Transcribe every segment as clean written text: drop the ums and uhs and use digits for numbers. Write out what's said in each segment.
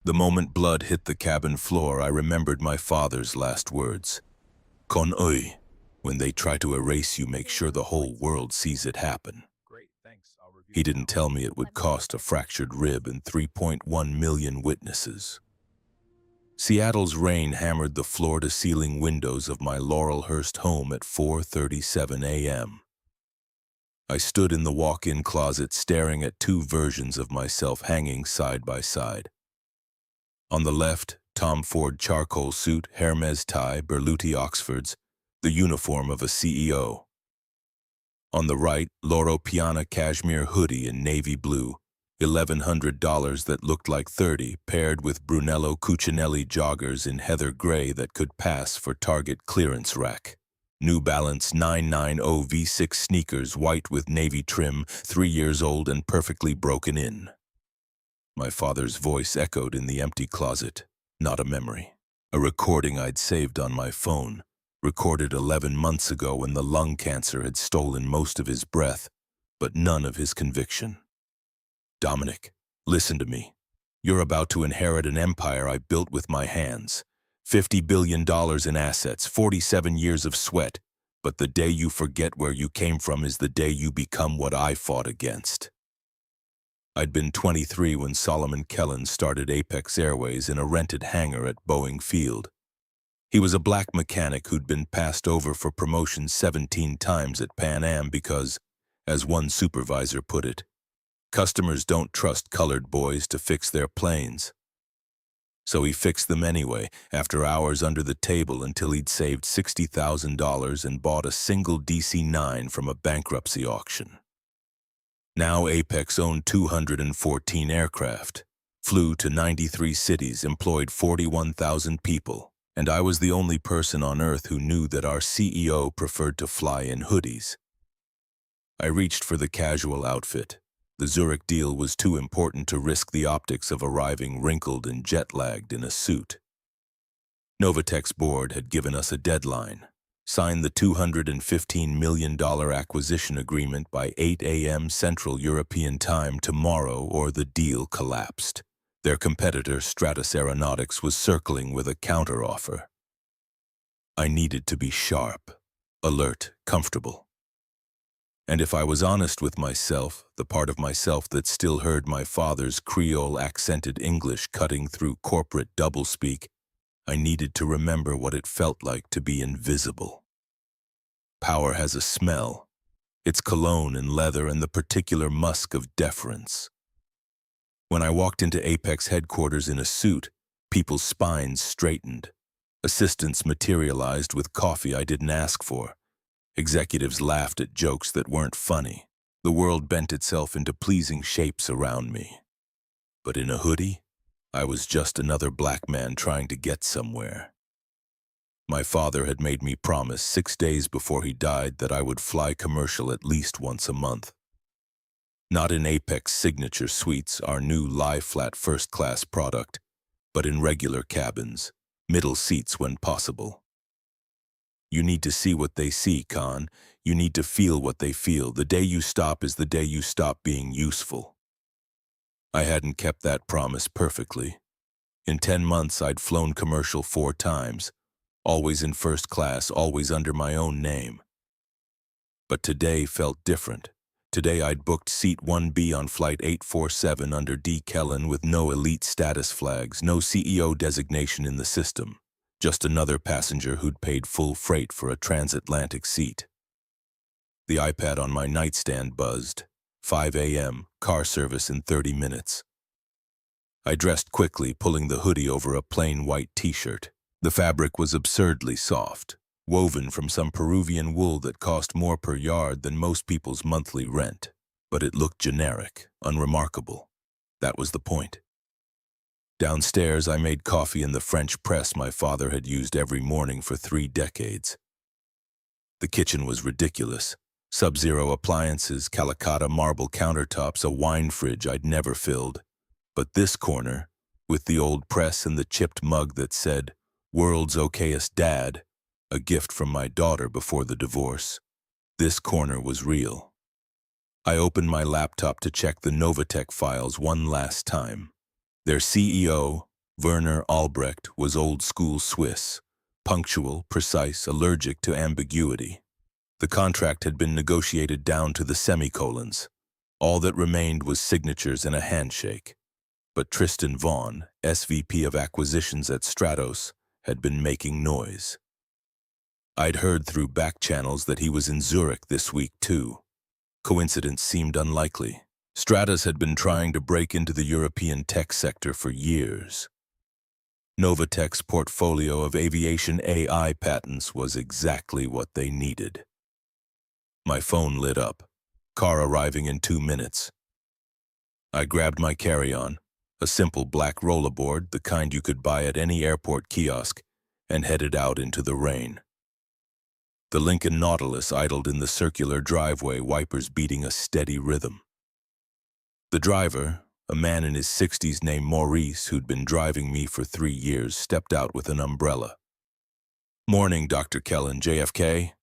The moment blood hit the cabin floor, I remembered my father's last words. Con oi. When they try to erase you, make sure the whole world sees it happen. He didn't tell me it would cost a fractured rib and 3.1 million witnesses. Seattle's rain hammered the floor-to-ceiling windows of my Laurelhurst home at 4:37 a.m. I stood in the walk-in closet staring at two versions of myself hanging side by side. On the left, Tom Ford charcoal suit, Hermes tie, Berluti Oxfords, the uniform of a CEO. On the right, Loro Piana cashmere hoodie in navy blue, $1,100 that looked like 30, paired with Brunello Cucinelli joggers in heather gray that could pass for Target clearance rack. New Balance 990 V6 sneakers, white with navy trim, 3 years old and perfectly broken in. My father's voice echoed in the empty closet, not a memory. A recording I'd saved on my phone, recorded 11 months ago when the lung cancer had stolen most of his breath, but none of his conviction. Dominic, listen to me. You're about to inherit an empire I built with my hands. $50 billion in assets, 47 years of sweat. But the day you forget where you came from is the day you become what I fought against. I'd been 23 when Solomon Kellen started Apex Airways in a rented hangar at Boeing Field. He was a black mechanic who'd been passed over for promotion 17 times at Pan Am because, as one supervisor put it, customers don't trust colored boys to fix their planes. So he fixed them anyway, after hours under the table until he'd saved $60,000 and bought a single DC-9 from a bankruptcy auction. Now Apex owned 214 aircraft, flew to 93 cities, employed 41,000 people, and I was the only person on Earth who knew that our CEO preferred to fly in hoodies. I reached for the casual outfit. The Zurich deal was too important to risk the optics of arriving wrinkled and jet-lagged in a suit. Novatech's board had given us a deadline. Sign the $215 million acquisition agreement by 8 a.m. Central European Time tomorrow or the deal collapsed. Their competitor, Stratus Aeronautics, was circling with a counteroffer. I needed to be sharp, alert, comfortable. And if I was honest with myself, the part of myself that still heard my father's Creole-accented English cutting through corporate doublespeak, I needed to remember what it felt like to be invisible. Power has a smell. It's cologne and leather and the particular musk of deference. When I walked into Apex headquarters in a suit, people's spines straightened. Assistants materialized with coffee I didn't ask for. Executives laughed at jokes that weren't funny. The world bent itself into pleasing shapes around me. But in a hoodie, I was just another black man trying to get somewhere. My father had made me promise 6 days before he died that I would fly commercial at least once a month. Not in Apex Signature Suites, our new lie-flat first-class product, but in regular cabins, middle seats when possible. You need to see what they see, Khan. You need to feel what they feel. The day you stop is the day you stop being useful. I hadn't kept that promise perfectly. In 10 months, I'd flown commercial 4 times, always in first class, always under my own name. But today felt different. Today I'd booked seat 1B on flight 847 under D. Kellen with no elite status flags, no CEO designation in the system. Just another passenger who'd paid full freight for a transatlantic seat. The iPad on my nightstand buzzed. 5 a.m., car service in 30 minutes. I dressed quickly, pulling the hoodie over a plain white t-shirt. The fabric was absurdly soft, woven from some Peruvian wool that cost more per yard than most people's monthly rent. But it looked generic, unremarkable. That was the point. Downstairs, I made coffee in the French press my father had used every morning for 3 decades. The kitchen was ridiculous. Sub-zero appliances, Calacatta marble countertops, a wine fridge I'd never filled. But this corner, with the old press and the chipped mug that said, "World's okayest dad," a gift from my daughter before the divorce, this corner was real. I opened my laptop to check the Novatech files one last time. Their CEO, Werner Albrecht was old-school Swiss, punctual, precise, allergic to ambiguity. The contract had been negotiated down to the semicolons. All that remained was signatures and a handshake. But Tristan Vaughn, SVP of Acquisitions at Stratos, had been making noise. I'd heard through back channels that he was in Zurich this week too. Coincidence seemed unlikely. Stratos had been trying to break into the European tech sector for years. Novatech's portfolio of aviation AI patents was exactly what they needed. My phone lit up. Car arriving in 2 minutes. I grabbed my carry-on, a simple black rollerboard, the kind you could buy at any airport kiosk, and headed out into the rain. The Lincoln Nautilus idled in the circular driveway, wipers beating a steady rhythm. The driver, a man in his 60s named Maurice, who'd been driving me for 3 years, stepped out with an umbrella. "Morning, Dr. Kellen, JFK."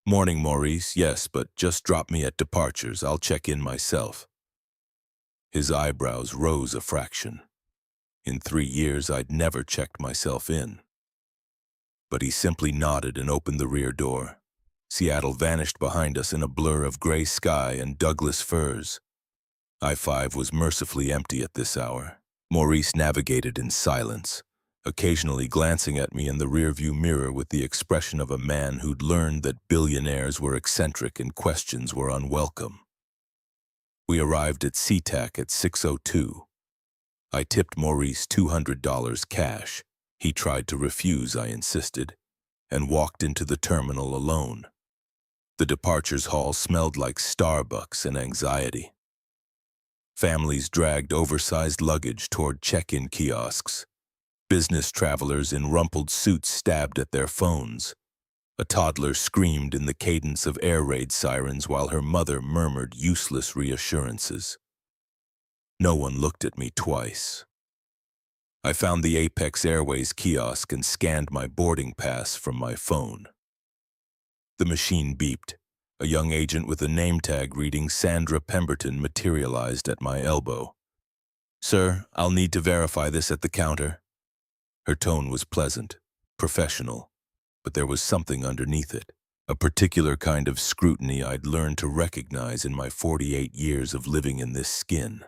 "Morning, Maurice. Yes, but just drop me at departures. I'll check in myself." His eyebrows rose a fraction. In 3 years, I'd never checked myself in. But he simply nodded and opened the rear door. Seattle vanished behind us in a blur of gray sky and Douglas firs. I-5 was mercifully empty at this hour. Maurice navigated in silence, occasionally glancing at me in the rearview mirror with the expression of a man who'd learned that billionaires were eccentric and questions were unwelcome. We arrived at SeaTac at 6:02. I tipped Maurice $200 cash. He tried to refuse, I insisted, and walked into the terminal alone. The departures hall smelled like Starbucks and anxiety. Families dragged oversized luggage toward check-in kiosks. Business travelers in rumpled suits stabbed at their phones. A toddler screamed in the cadence of air raid sirens while her mother murmured useless reassurances. No one looked at me twice. I found the Apex Airways kiosk and scanned my boarding pass from my phone. The machine beeped. A young agent with a name tag reading Sandra Pemberton materialized at my elbow. "Sir, I'll need to verify this at the counter." Her tone was pleasant, professional, but there was something underneath it, a particular kind of scrutiny I'd learned to recognize in my 48 years of living in this skin.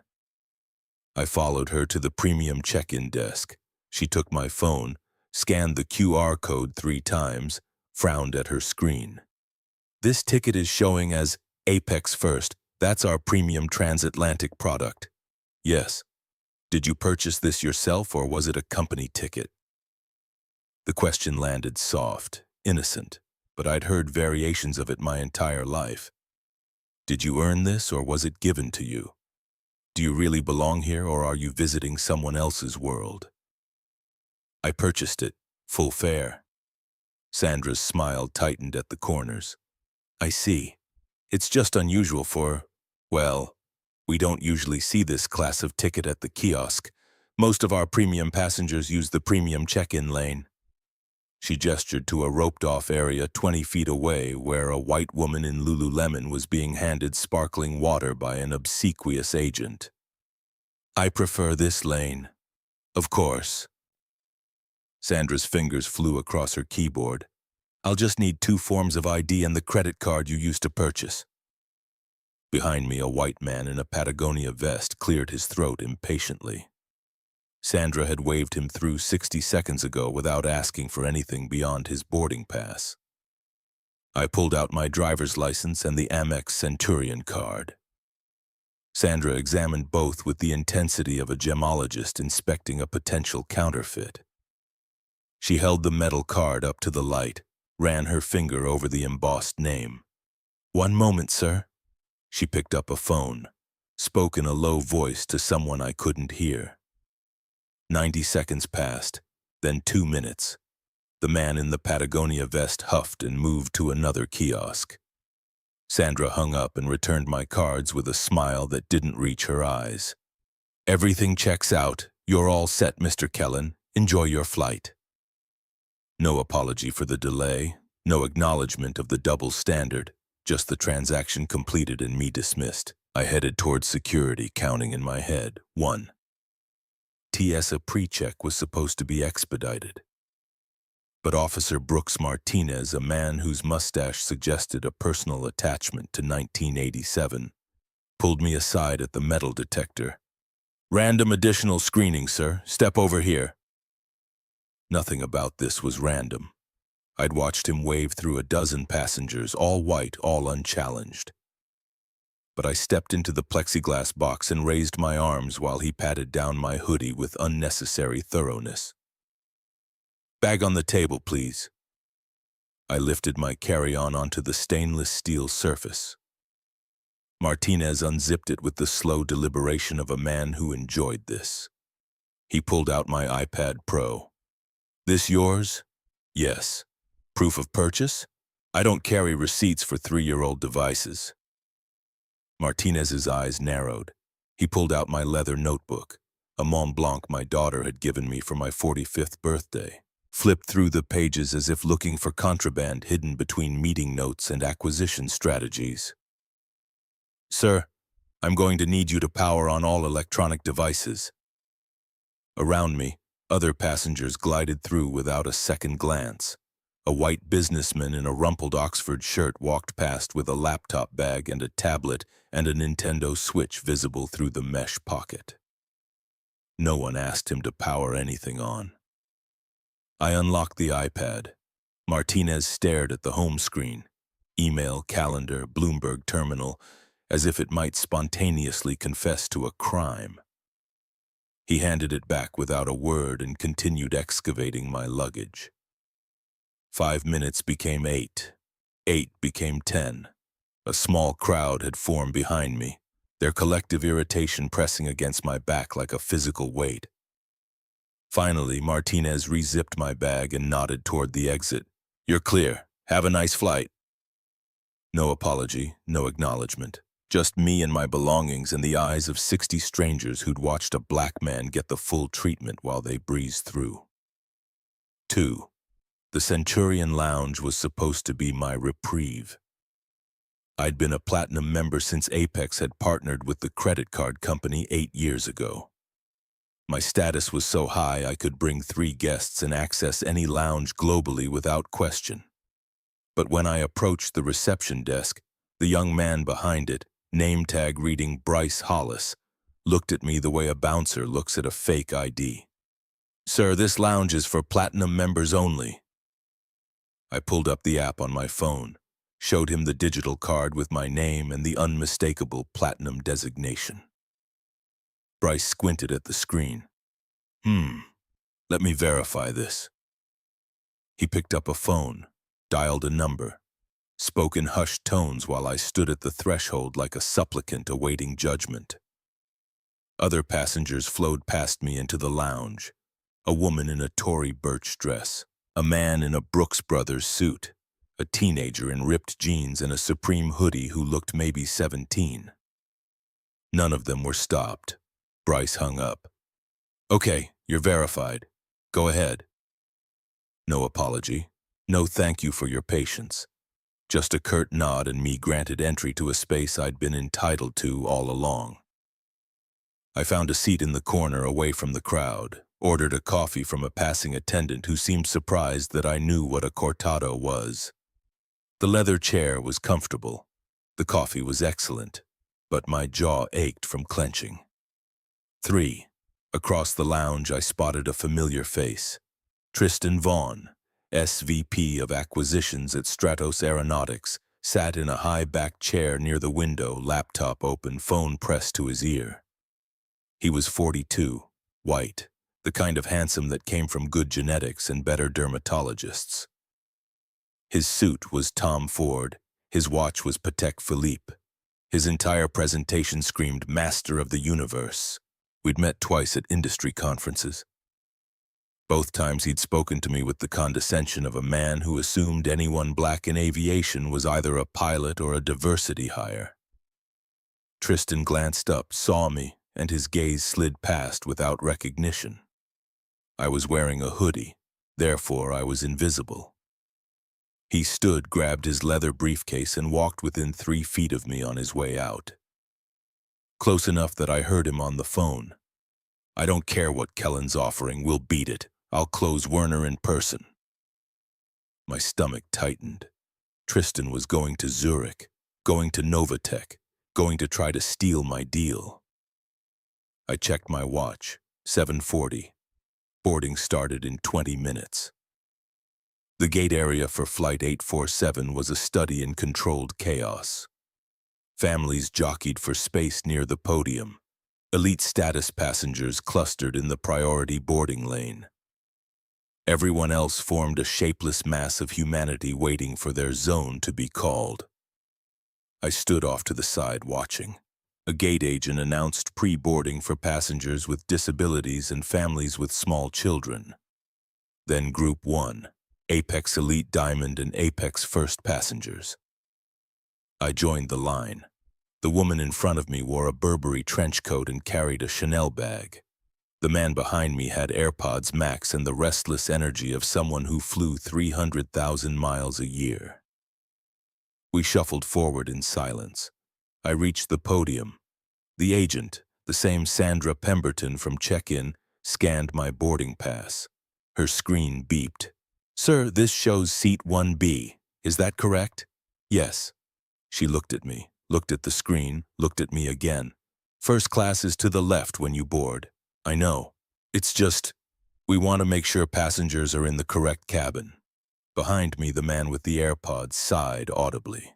I followed her to the premium check-in desk. She took my phone, scanned the QR code 3 times, frowned at her screen. "This ticket is showing as Apex First. That's our premium transatlantic product." "Yes. Did you purchase this yourself or was it a company ticket?" The question landed soft, innocent, but I'd heard variations of it my entire life. "Did you earn this or was it given to you? Do you really belong here or are you visiting someone else's world?" "I purchased it, full fare." Sandra's smile tightened at the corners. "I see. It's just unusual well, we don't usually see this class of ticket at the kiosk. Most of our premium passengers use the premium check-in lane." She gestured to a roped-off area 20 feet away where a white woman in Lululemon was being handed sparkling water by an obsequious agent. "I prefer this lane." "Of course." Sandra's fingers flew across her keyboard. "I'll just need 2 forms of ID and the credit card you used to purchase." Behind me, a white man in a Patagonia vest cleared his throat impatiently. Sandra had waved him through 60 seconds ago without asking for anything beyond his boarding pass. I pulled out my driver's license and the Amex Centurion card. Sandra examined both with the intensity of a gemologist inspecting a potential counterfeit. She held the metal card up to the light, ran her finger over the embossed name. "One moment, sir." She picked up a phone, spoke in a low voice to someone I couldn't hear. 90 seconds passed, then 2 minutes. The man in the Patagonia vest huffed and moved to another kiosk. Sandra hung up and returned my cards with a smile that didn't reach her eyes. "Everything checks out. You're all set, Mr. Kellen. Enjoy your flight." No apology for the delay, no acknowledgement of the double standard, just the transaction completed and me dismissed. I headed towards security, counting in my head. 1, TSA pre-check was supposed to be expedited. But Officer Brooks Martinez, a man whose mustache suggested a personal attachment to 1987, pulled me aside at the metal detector. "Random additional screening, sir. Step over here." Nothing about this was random. I'd watched him wave through a dozen passengers, all white, all unchallenged. But I stepped into the plexiglass box and raised my arms while he patted down my hoodie with unnecessary thoroughness. "Bag on the table, please." I lifted my carry-on onto the stainless steel surface. Martinez unzipped it with the slow deliberation of a man who enjoyed this. He pulled out my iPad Pro. "This yours?" "Yes." "Proof of purchase?" "I don't carry receipts for 3-year-old devices." Martinez's eyes narrowed. He pulled out my leather notebook, a Mont Blanc my daughter had given me for my 45th birthday, flipped through the pages as if looking for contraband hidden between meeting notes and acquisition strategies. "Sir, I'm going to need you to power on all electronic devices." Around me, other passengers glided through without a second glance. A white businessman in a rumpled Oxford shirt walked past with a laptop bag and a tablet and a Nintendo Switch visible through the mesh pocket. No one asked him to power anything on. I unlocked the iPad. Martinez stared at the home screen, email, calendar, Bloomberg terminal, as if it might spontaneously confess to a crime. He handed it back without a word and continued excavating my luggage. 5 minutes became 8. 8 became 10. A small crowd had formed behind me, their collective irritation pressing against my back like a physical weight. Finally, Martinez re-zipped my bag and nodded toward the exit. "You're clear. Have a nice flight." No apology, no acknowledgement. Just me and my belongings in the eyes of 60 strangers who'd watched a black man get the full treatment while they breezed through. 2. The Centurion Lounge was supposed to be my reprieve. I'd been a platinum member since Apex had partnered with the credit card company 8 years ago. My status was so high I could bring 3 guests and access any lounge globally without question. But when I approached the reception desk, the young man behind it, name tag reading Bryce Hollis, looked at me the way a bouncer looks at a fake ID. "Sir, this lounge is for platinum members only." I pulled up the app on my phone, showed him the digital card with my name and the unmistakable platinum designation. Bryce squinted at the screen. Let me verify this." He picked up a phone, dialed a number, spoke in hushed tones while I stood at the threshold like a supplicant awaiting judgment. Other passengers flowed past me into the lounge, a woman in a Tory Burch dress, a man in a Brooks Brothers suit, a teenager in ripped jeans and a Supreme hoodie who looked maybe 17. None of them were stopped. Bryce hung up. "Okay, you're verified. Go ahead." No apology, no thank you for your patience. Just a curt nod and me granted entry to a space I'd been entitled to all along. I found a seat in the corner away from the crowd, ordered a coffee from a passing attendant who seemed surprised that I knew what a cortado was. The leather chair was comfortable. The coffee was excellent, but my jaw ached from clenching. 3. Across the lounge I spotted a familiar face. Tristan Vaughn, SVP of Acquisitions at Stratos Aeronautics, sat in a high-backed chair near the window, laptop open, phone pressed to his ear. He was 42, white, the kind of handsome that came from good genetics and better dermatologists. His suit was Tom Ford, his watch was Patek Philippe. His entire presentation screamed Master of the Universe. We'd met twice at industry conferences. Both times he'd spoken to me with the condescension of a man who assumed anyone black in aviation was either a pilot or a diversity hire. Tristan glanced up, saw me, and his gaze slid past without recognition. I was wearing a hoodie, therefore I was invisible. He stood, grabbed his leather briefcase, and walked within 3 feet of me on his way out. Close enough that I heard him on the phone. I don't care what Kellen's offering, we'll beat it. I'll close Werner in person. My stomach tightened. Tristan was going to Zurich, going to Novatech, going to try to steal my deal. I checked my watch, 7:40. Boarding started in 20 minutes. The gate area for Flight 847 was a study in controlled chaos. Families jockeyed for space near the podium. Elite status passengers clustered in the priority boarding lane. Everyone else formed a shapeless mass of humanity waiting for their zone to be called. I stood off to the side watching. A gate agent announced pre-boarding for passengers with disabilities and families with small children. Then Group 1, Apex Elite Diamond and Apex First passengers. I joined the line. The woman in front of me wore a Burberry trench coat and carried a Chanel bag. The man behind me had AirPods Max and the restless energy of someone who flew 300,000 miles a year. We shuffled forward in silence. I reached the podium. The agent, the same Sandra Pemberton from check-in, scanned my boarding pass. Her screen beeped. "Sir, this shows seat 1B. Is that correct?" "Yes." She looked at me, looked at the screen, looked at me again. "First class is to the left when you board." "I know. It's just, we want to make sure passengers are in the correct cabin." Behind me, the man with the AirPods sighed audibly.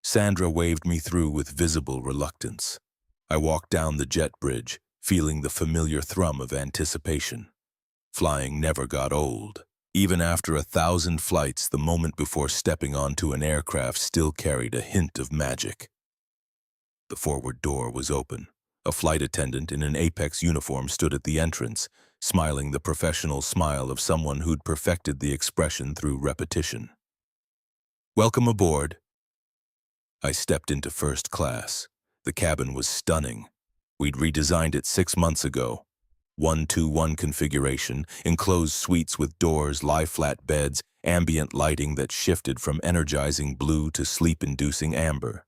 Sandra waved me through with visible reluctance. I walked down the jet bridge, feeling the familiar thrum of anticipation. Flying never got old. Even after 1,000 flights, the moment before stepping onto an aircraft still carried a hint of magic. The forward door was open. A flight attendant in an Apex uniform stood at the entrance, smiling the professional smile of someone who'd perfected the expression through repetition. "Welcome aboard." I stepped into first class. The cabin was stunning. We'd redesigned it 6 months ago. 1-2-1 configuration, enclosed suites with doors, lie-flat beds, ambient lighting that shifted from energizing blue to sleep-inducing amber.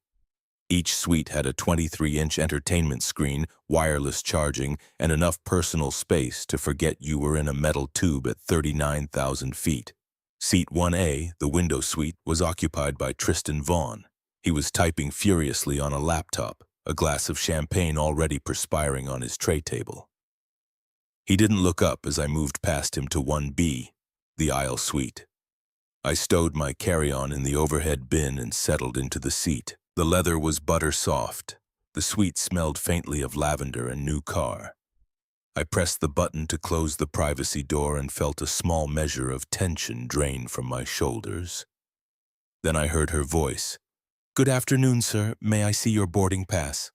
Each suite had a 23-inch entertainment screen, wireless charging, and enough personal space to forget you were in a metal tube at 39,000 feet. Seat 1A, the window suite, was occupied by Tristan Vaughn. He was typing furiously on a laptop, a glass of champagne already perspiring on his tray table. He didn't look up as I moved past him to 1B, the aisle suite. I stowed my carry-on in the overhead bin and settled into the seat. The leather was butter soft. The suite smelled faintly of lavender and new car. I pressed the button to close the privacy door and felt a small measure of tension drain from my shoulders. Then I heard her voice. "Good afternoon, sir. May I see your boarding pass?"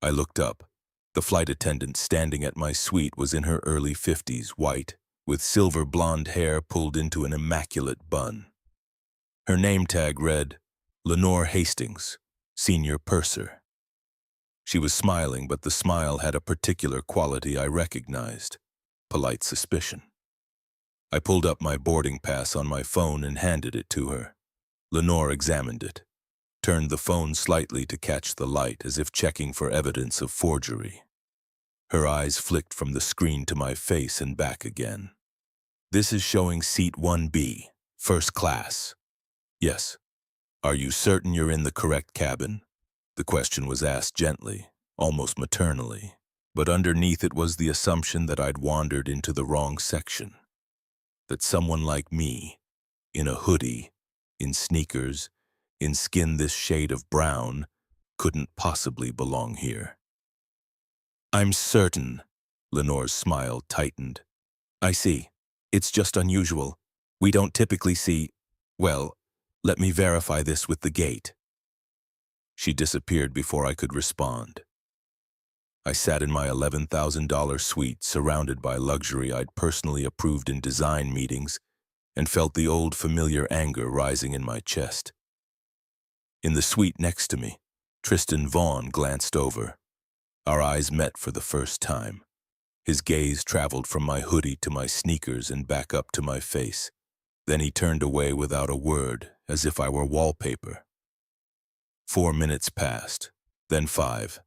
I looked up. The flight attendant standing at my suite was in her early 50s, white, with silver blonde hair pulled into an immaculate bun. Her name tag read, Lenore Hastings, Senior Purser. She was smiling, but the smile had a particular quality I recognized, polite suspicion. I pulled up my boarding pass on my phone and handed it to her. Lenore examined it, turned the phone slightly to catch the light as if checking for evidence of forgery. Her eyes flicked from the screen to my face and back again. "This is showing seat 1B, first class." "Yes." "Are you certain you're in the correct cabin?" The question was asked gently, almost maternally, but underneath it was the assumption that I'd wandered into the wrong section. That someone like me, in a hoodie, in sneakers, in skin this shade of brown, couldn't possibly belong here. "I'm certain," Lenore's smile tightened. "I see. It's just unusual. We don't typically see, well, let me verify this with the gate." She disappeared before I could respond. I sat in my $11,000 suite, surrounded by luxury I'd personally approved in design meetings, and felt the old familiar anger rising in my chest. In the suite next to me, Tristan Vaughn glanced over. Our eyes met for the first time. His gaze traveled from my hoodie to my sneakers and back up to my face. Then he turned away without a word, as if I were wallpaper. 4 minutes passed, then 5.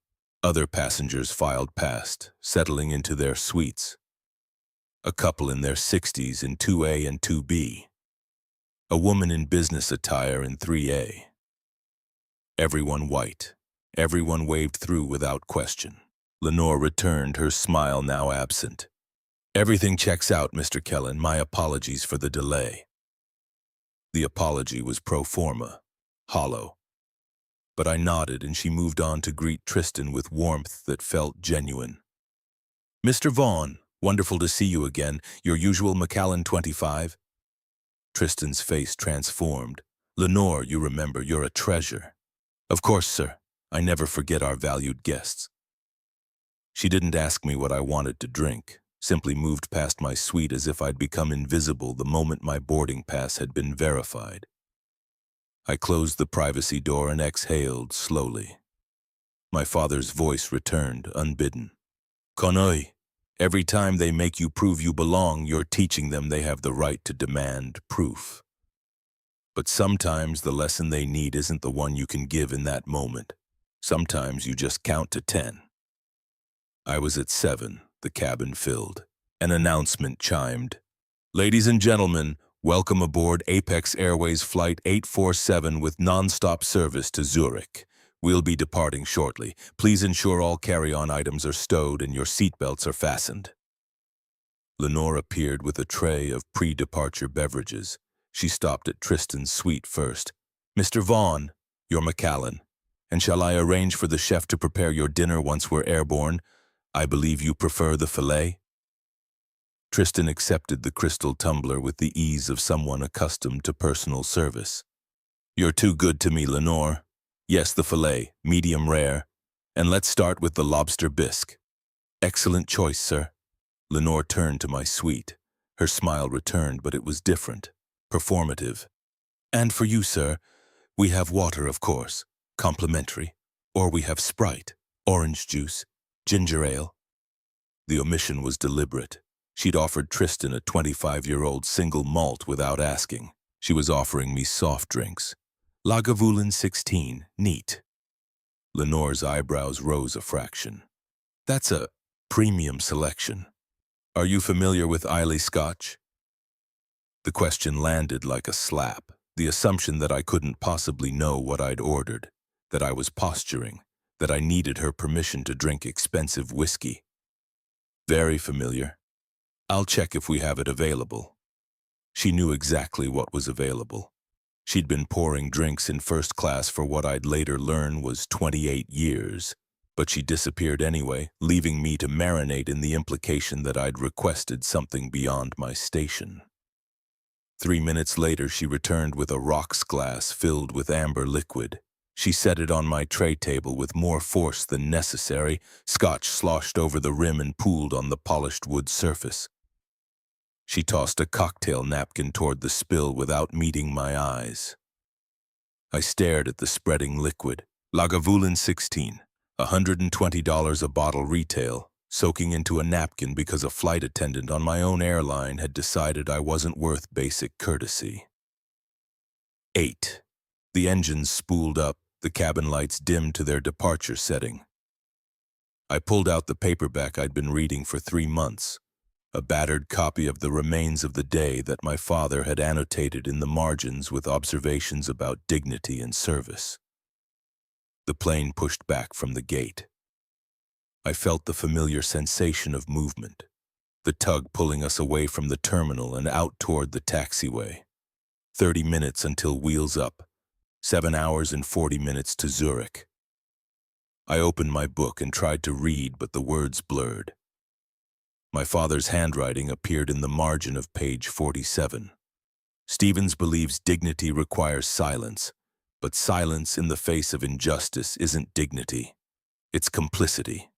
Other passengers filed past, settling into their suites. A couple in their 60s in 2A and 2B. A woman in business attire in 3A. Everyone white. Everyone waved through without question. Lenore returned, her smile now absent. "Everything checks out, Mr. Kellen. My apologies for the delay." The apology was pro forma, hollow. But I nodded and she moved on to greet Tristan with warmth that felt genuine. "Mr. Vaughn, wonderful to see you again. Your usual Macallan 25? Tristan's face transformed. "Lenore, you remember, you're a treasure." "Of course, sir. I never forget our valued guests." She didn't ask me what I wanted to drink, simply moved past my suite as if I'd become invisible the moment my boarding pass had been verified. I closed the privacy door and exhaled slowly. My father's voice returned, unbidden. "Connoy, every time they make you prove you belong, you're teaching them they have the right to demand proof. But sometimes the lesson they need isn't the one you can give in that moment. Sometimes you just count to 10. I was at 7, the cabin filled. An announcement chimed. "Ladies and gentlemen, welcome aboard Apex Airways Flight 847 with non-stop service to Zurich. We'll be departing shortly. Please ensure all carry-on items are stowed and your seatbelts are fastened." Lenore appeared with a tray of pre-departure beverages. She stopped at Tristan's suite first. "Mr. Vaughn, you're Macallan. And shall I arrange for the chef to prepare your dinner once we're airborne? I believe you prefer the filet?" Tristan accepted the crystal tumbler with the ease of someone accustomed to personal service. "You're too good to me, Lenore. Yes, the filet, medium rare. And let's start with the lobster bisque." "Excellent choice, sir." Lenore turned to my suite. Her smile returned, but it was different, performative. "And for you, sir, we have water, of course, complimentary. Or we have Sprite, orange juice, ginger ale." The omission was deliberate. She'd offered Tristan a 25-year-old single malt without asking. She was offering me soft drinks. Lagavulin 16, neat. Lenore's eyebrows rose a fraction. "That's a premium selection. Are you familiar with Islay Scotch?" The question landed like a slap, the assumption that I couldn't possibly know what I'd ordered, that I was posturing, that I needed her permission to drink expensive whiskey. "Very familiar. I'll check if we have it available." She knew exactly what was available. She'd been pouring drinks in first class for what I'd later learn was 28 years, but she disappeared anyway, leaving me to marinate in the implication that I'd requested something beyond my station. 3 minutes later, she returned with a rocks glass filled with amber liquid. She set it on my tray table with more force than necessary. Scotch sloshed over the rim and pooled on the polished wood surface. She tossed a cocktail napkin toward the spill without meeting my eyes. I stared at the spreading liquid. Lagavulin 16, $120 a bottle retail, soaking into a napkin because a flight attendant on my own airline had decided I wasn't worth basic courtesy. 8. The engines spooled up, the cabin lights dimmed to their departure setting. I pulled out the paperback I'd been reading for 3 months, a battered copy of The Remains of the Day that my father had annotated in the margins with observations about dignity and service. The plane pushed back from the gate. I felt the familiar sensation of movement, the tug pulling us away from the terminal and out toward the taxiway. 30 minutes until wheels up, 7 hours and 40 minutes to Zurich. I opened my book and tried to read, but the words blurred. My father's handwriting appeared in the margin of page 47. "Stevens believes dignity requires silence, but silence in the face of injustice isn't dignity. It's complicity."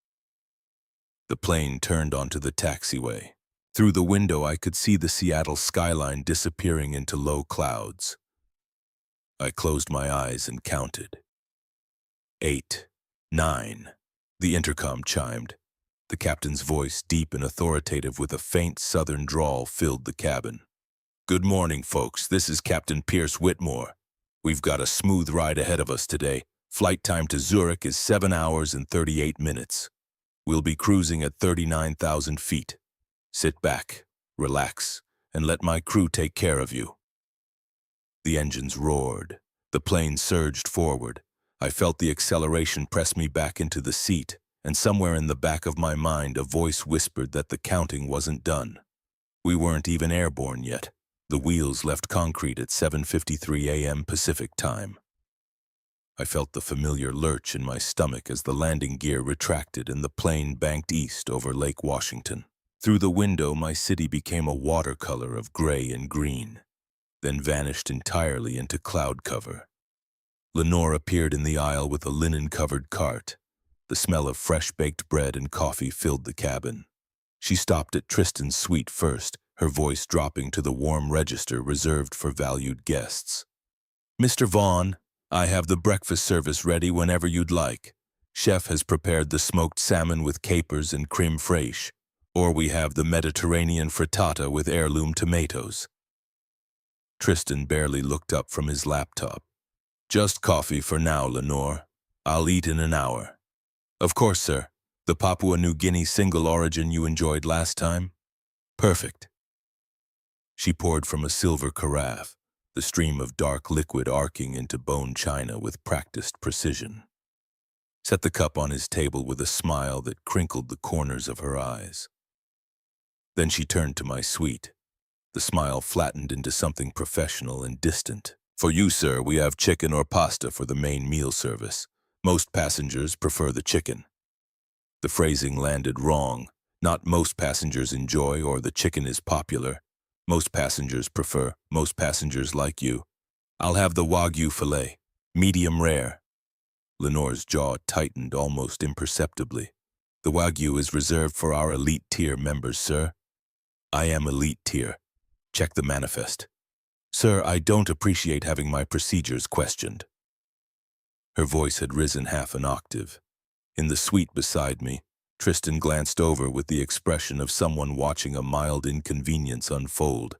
The plane turned onto the taxiway. Through the window, I could see the Seattle skyline disappearing into low clouds. I closed my eyes and counted. 8, 9. The intercom chimed. The captain's voice, deep and authoritative with a faint southern drawl, filled the cabin. "Good morning, folks. This is Captain Pierce Whitmore. We've got a smooth ride ahead of us today. Flight time to Zurich is 7 hours and 38 minutes. We'll be cruising at 39,000 feet. Sit back, relax, and let my crew take care of you." The engines roared. The plane surged forward. I felt the acceleration press me back into the seat, and somewhere in the back of my mind a voice whispered that the counting wasn't done. We weren't even airborne yet. The wheels left concrete at 7:53 a.m. Pacific time. I felt the familiar lurch in my stomach as the landing gear retracted and the plane banked east over Lake Washington. Through the window, my city became a watercolor of gray and green, then vanished entirely into cloud cover. Lenore appeared in the aisle with a linen-covered cart. The smell of fresh-baked bread and coffee filled the cabin. She stopped at Tristan's suite first, her voice dropping to the warm register reserved for valued guests. "Mr. Vaughn, I have the breakfast service ready whenever you'd like. Chef has prepared the smoked salmon with capers and creme fraiche, or we have the Mediterranean frittata with heirloom tomatoes." Tristan barely looked up from his laptop. "Just coffee for now, Lenore. I'll eat in an hour." "Of course, sir. The Papua New Guinea single origin you enjoyed last time?" "Perfect." She poured from a silver carafe, the stream of dark liquid arcing into bone china with practiced precision. Set the cup on his table with a smile that crinkled the corners of her eyes. Then she turned to my suite. The smile flattened into something professional and distant. "For you, sir, we have chicken or pasta for the main meal service. Most passengers prefer the chicken." The phrasing landed wrong. Not most passengers enjoy or the chicken is popular. Most passengers prefer, most passengers like you. "I'll have the Wagyu filet, medium rare." Lenore's jaw tightened almost imperceptibly. "The Wagyu is reserved for our elite tier members, sir." "I am elite tier. Check the manifest." "Sir, I don't appreciate having my procedures questioned." Her voice had risen half an octave. In the suite beside me, Tristan glanced over with the expression of someone watching a mild inconvenience unfold.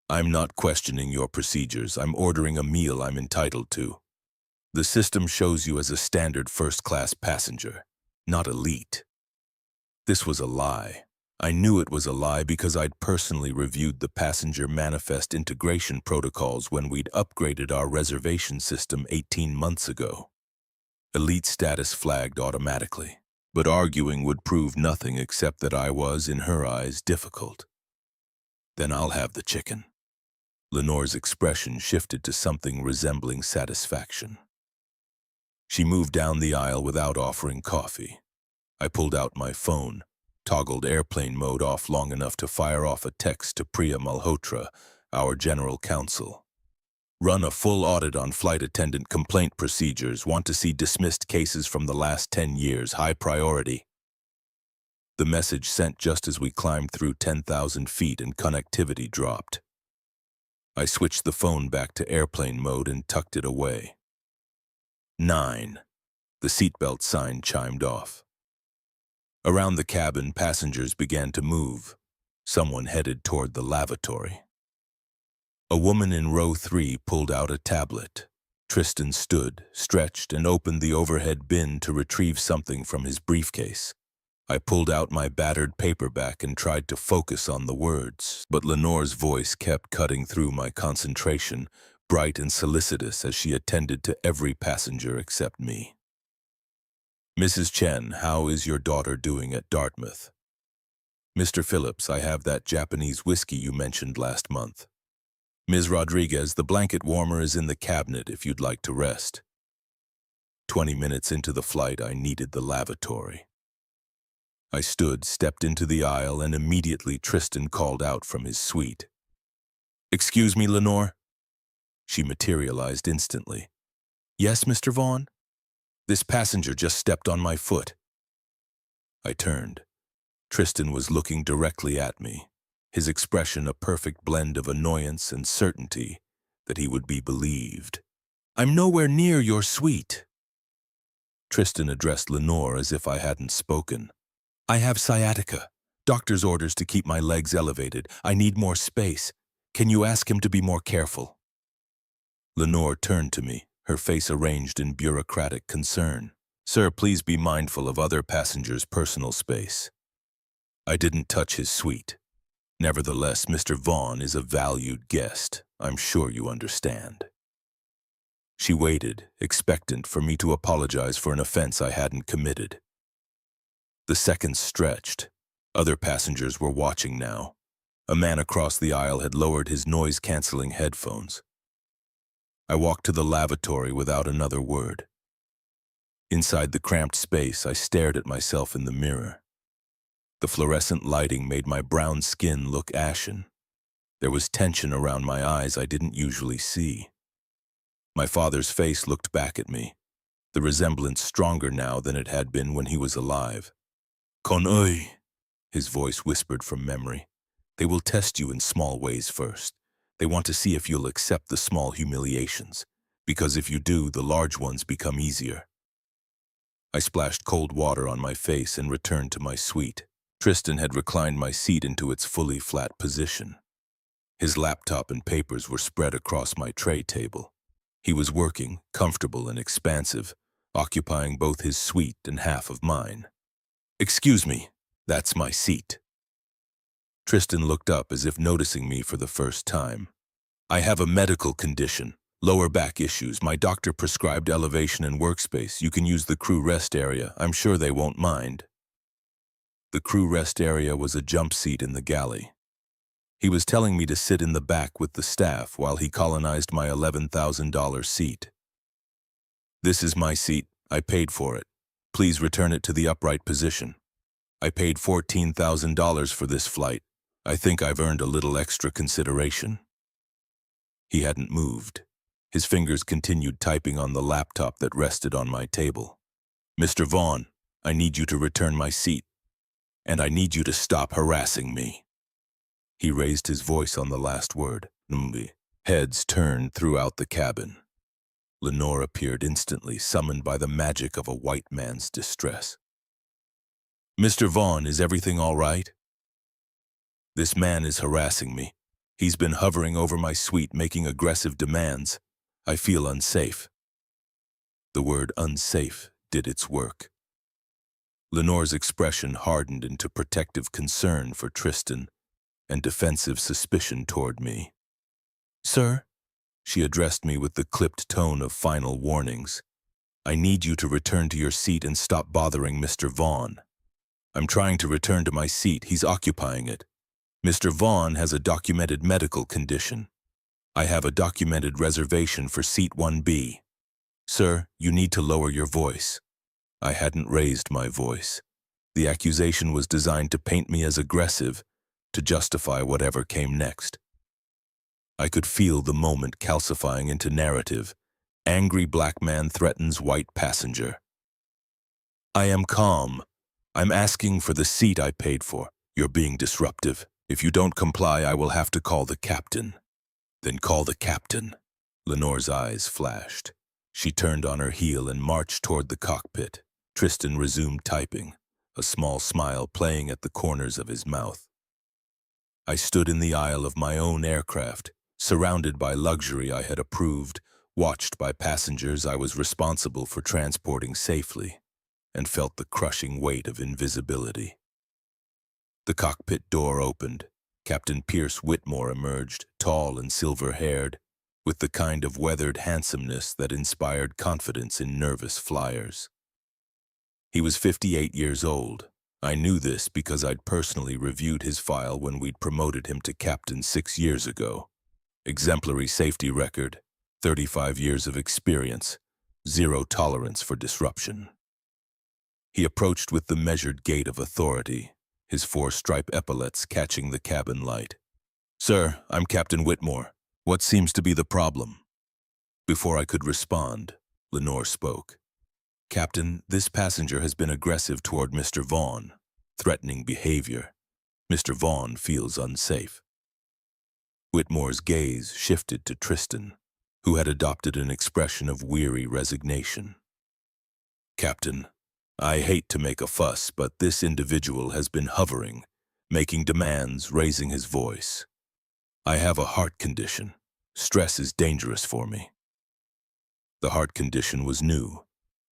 "I'm not questioning your procedures. I'm ordering a meal I'm entitled to. The system shows you as a standard first-class passenger, not elite." This was a lie. I knew it was a lie because I'd personally reviewed the passenger manifest integration protocols when we'd upgraded our reservation system 18 months ago. Elite status flagged automatically, but arguing would prove nothing except that I was, in her eyes, difficult. "Then I'll have the chicken." Lenore's expression shifted to something resembling satisfaction. She moved down the aisle without offering coffee. I pulled out my phone, toggled airplane mode off long enough to fire off a text to Priya Malhotra, our general counsel. "Run a full audit on flight attendant complaint procedures. Want to see dismissed cases from the last 10 years. High priority." The message sent just as we climbed through 10,000 feet and connectivity dropped. I switched the phone back to airplane mode and tucked it away. 9. The seatbelt sign chimed off. Around the cabin, passengers began to move. Someone headed toward the lavatory. A woman in row 3 pulled out a tablet. Tristan stood, stretched, and opened the overhead bin to retrieve something from his briefcase. I pulled out my battered paperback and tried to focus on the words, but Lenore's voice kept cutting through my concentration, bright and solicitous as she attended to every passenger except me. "Mrs. Chen, how is your daughter doing at Dartmouth?" "Mr. Phillips, I have that Japanese whiskey you mentioned last month." "Ms. Rodriguez, the blanket warmer is in the cabinet if you'd like to rest." 20 minutes into the flight, I needed the lavatory. I stood, stepped into the aisle, and immediately Tristan called out from his suite. "Excuse me, Lenore?" She materialized instantly. "Yes, Mr. Vaughn?" "This passenger just stepped on my foot." I turned. Tristan was looking directly at me, his expression a perfect blend of annoyance and certainty that he would be believed. "I'm nowhere near your suite." Tristan addressed Lenore as if I hadn't spoken. "I have sciatica. Doctor's orders to keep my legs elevated. I need more space. Can you ask him to be more careful?" Lenore turned to me. her face arranged in bureaucratic concern. "Sir, please be mindful of other passengers' personal space." I didn't touch his suite. "Nevertheless, Mr. Vaughn is a valued guest. I'm sure you understand." She waited, expectant for me to apologize for an offense I hadn't committed. The seconds stretched. Other passengers were watching now. A man across the aisle had lowered his noise-canceling headphones. I walked to the lavatory without another word. Inside the cramped space, I stared at myself in the mirror. The fluorescent lighting made my brown skin look ashen. There was tension around my eyes I didn't usually see. My father's face looked back at me, the resemblance stronger now than it had been when he was alive. "Con oi," his voice whispered from memory. "They will test you in small ways first. They want to see if you'll accept the small humiliations, because if you do, the large ones become easier." I splashed cold water on my face and returned to my suite. Tristan had reclined my seat into its fully flat position. His laptop and papers were spread across my tray table. He was working, comfortable and expansive, occupying both his suite and half of mine. "Excuse me, that's my seat." Tristan looked up as if noticing me for the first time. "I have a medical condition, lower back issues. My doctor prescribed elevation and workspace. You can use the crew rest area. I'm sure they won't mind." The crew rest area was a jump seat in the galley. He was telling me to sit in the back with the staff while he colonized my $11,000 seat. "This is my seat. I paid for it. Please return it to the upright position. I paid $14,000 for this flight. I think I've earned a little extra consideration." He hadn't moved. His fingers continued typing on the laptop that rested on my table. "Mr. Vaughn, I need you to return my seat. And I need you to stop harassing me." He raised his voice on the last word. Heads turned throughout the cabin. Lenore appeared instantly, summoned by the magic of a white man's distress. "Mr. Vaughn, is everything all right? This man is harassing me. He's been hovering over my suite, making aggressive demands. I feel unsafe." The word unsafe did its work. Lenore's expression hardened into protective concern for Tristan and defensive suspicion toward me. "Sir," she addressed me with the clipped tone of final warnings, "I need you to return to your seat and stop bothering Mr. Vaughn." "I'm trying to return to my seat. He's occupying it. Mr. Vaughn has a documented medical condition. I have a documented reservation for seat 1B. Sir, you need to lower your voice." I hadn't raised my voice. The accusation was designed to paint me as aggressive, to justify whatever came next. I could feel the moment calcifying into narrative. Angry black man threatens white passenger. "I am calm. I'm asking for the seat I paid for. You're being disruptive. If you don't comply, I will have to call the captain." "Then call the captain." Lenore's eyes flashed. She turned on her heel and marched toward the cockpit. Tristan resumed typing, a small smile playing at the corners of his mouth. I stood in the aisle of my own aircraft, surrounded by luxury I had approved, watched by passengers I was responsible for transporting safely, and felt the crushing weight of invisibility. The cockpit door opened. Captain Pierce Whitmore emerged, tall and silver-haired, with the kind of weathered handsomeness that inspired confidence in nervous flyers. He was 58 years old. I knew this because I'd personally reviewed his file when we'd promoted him to captain 6 years ago. Exemplary safety record, 35 years of experience, zero tolerance for disruption. He approached with the measured gait of authority, his 4-stripe epaulets catching the cabin light. "Sir, I'm Captain Whitmore. What seems to be the problem?" Before I could respond, Lenore spoke. "Captain, this passenger has been aggressive toward Mr. Vaughn, threatening behavior. Mr. Vaughn feels unsafe." Whitmore's gaze shifted to Tristan, who had adopted an expression of weary resignation. "Captain, I hate to make a fuss, but this individual has been hovering, making demands, raising his voice. I have a heart condition. Stress is dangerous for me." The heart condition was new.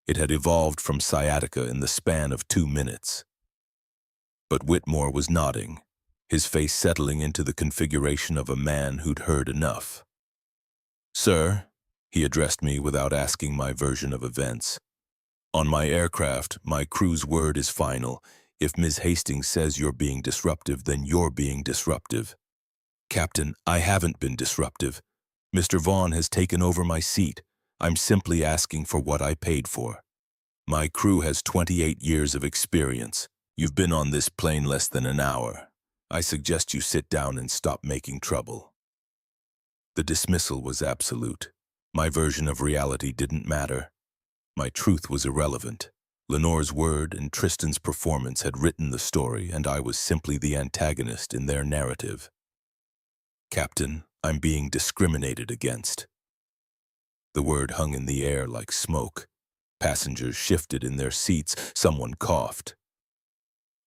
It had evolved from sciatica in the span of 2 minutes. But Whitmore was nodding, his face settling into the configuration of a man who'd heard enough. "Sir," he addressed me without asking my version of events. "On my aircraft, my crew's word is final. If Ms. Hastings says you're being disruptive, then you're being disruptive." "Captain, I haven't been disruptive. Mr. Vaughn has taken over my seat. I'm simply asking for what I paid for. My crew has 28 years of experience. You've been on this plane less than an hour. I suggest you sit down and stop making trouble." The dismissal was absolute. My version of reality didn't matter. My truth was irrelevant. Lenore's word and Tristan's performance had written the story, and I was simply the antagonist in their narrative. "Captain, I'm being discriminated against." The word hung in the air like smoke. Passengers shifted in their seats. Someone coughed.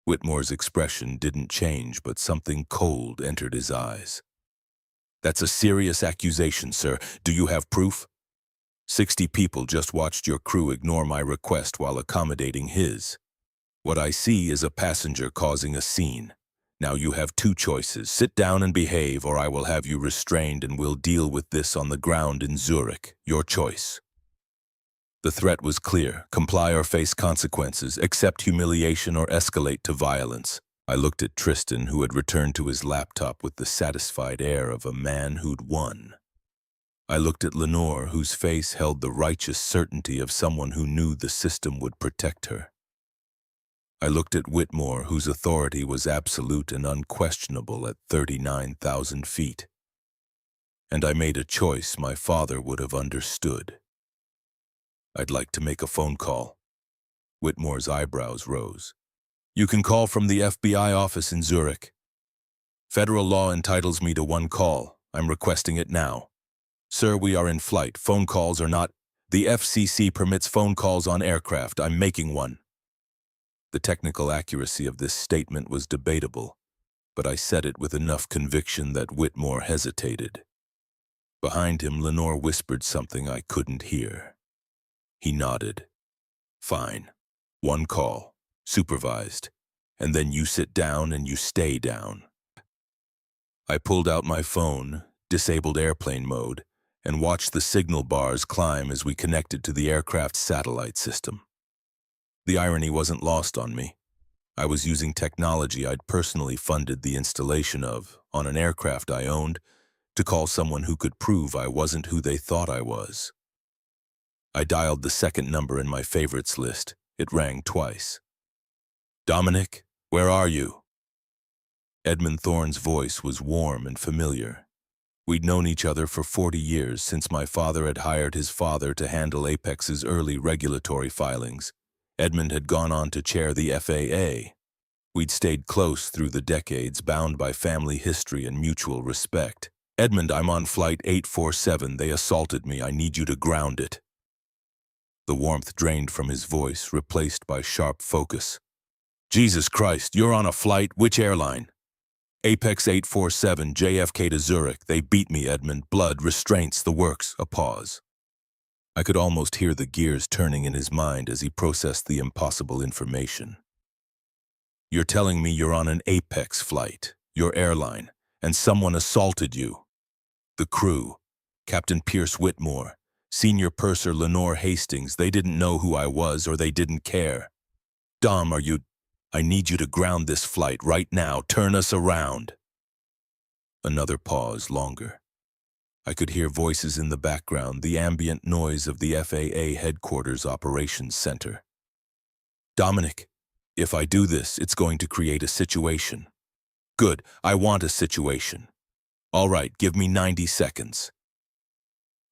Whitmore's expression didn't change, but something cold entered his eyes. "That's a serious accusation, sir. Do you have proof? 60 people just watched your crew ignore my request while accommodating his. What I see is a passenger causing a scene. Now you have 2 choices. Sit down and behave, or I will have you restrained and we'll deal with this on the ground in Zurich. Your choice." The threat was clear: comply or face consequences, accept humiliation or escalate to violence. I looked at Tristan, who had returned to his laptop with the satisfied air of a man who'd won. I looked at Lenore, whose face held the righteous certainty of someone who knew the system would protect her. I looked at Whitmore, whose authority was absolute and unquestionable at 39,000 feet. And I made a choice my father would have understood. "I'd like to make a phone call." Whitmore's eyebrows rose. "You can call from the FBI office in Zurich. Federal law entitles me to 1 call. I'm requesting it now. Sir, we are in flight. Phone calls are not... The FCC permits phone calls on aircraft. I'm making one." The technical accuracy of this statement was debatable, but I said it with enough conviction that Whitmore hesitated. Behind him, Lenore whispered something I couldn't hear. He nodded. "Fine. 1 call. Supervised. And then you sit down and you stay down." I pulled out my phone, disabled airplane mode, and watched the signal bars climb as we connected to the aircraft's satellite system. The irony wasn't lost on me. I was using technology I'd personally funded the installation of, on an aircraft I owned, to call someone who could prove I wasn't who they thought I was. I dialed the second number in my favorites list. It rang twice. "Dominic, where are you?" Edmund Thorne's voice was warm and familiar. We'd known each other for 40 years, since my father had hired his father to handle Apex's early regulatory filings. Edmund had gone on to chair the FAA. We'd stayed close through the decades, bound by family history and mutual respect. "Edmund, I'm on flight 847. They assaulted me. I need you to ground it." The warmth drained from his voice, replaced by sharp focus. "Jesus Christ, you're on a flight? Which airline?" "Apex 847, JFK to Zurich. They beat me, Edmund. Blood, restraints, the works." A pause. I could almost hear the gears turning in his mind as he processed the impossible information. "You're telling me you're on an Apex flight, your airline, and someone assaulted you?" "The crew, Captain Pierce Whitmore, Senior Purser Lenore Hastings, they didn't know who I was or they didn't care." "Dom, I need you to ground this flight right now. Turn us around." Another pause, longer. I could hear voices in the background, the ambient noise of the FAA headquarters operations center. "Dominic, if I do this, it's going to create a situation." "Good, I want a situation." "All right, give me 90 seconds.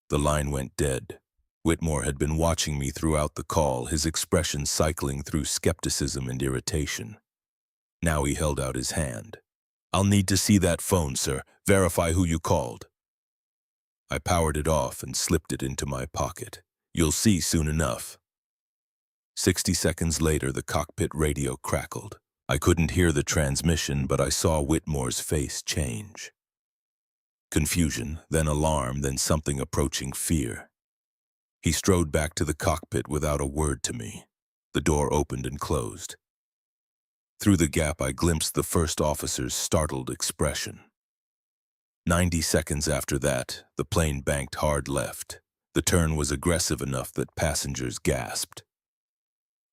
The line went dead. Whitmore had been watching me throughout the call, his expression cycling through skepticism and irritation. Now he held out his hand. "I'll need to see that phone, sir. Verify who you called." I powered it off and slipped it into my pocket. "You'll see soon enough." 60 seconds later, the cockpit radio crackled. I couldn't hear the transmission, but I saw Whitmore's face change. Confusion, then alarm, then something approaching fear. He strode back to the cockpit without a word to me. The door opened and closed. Through the gap, I glimpsed the first officer's startled expression. 90 seconds after that, the plane banked hard left. The turn was aggressive enough that passengers gasped.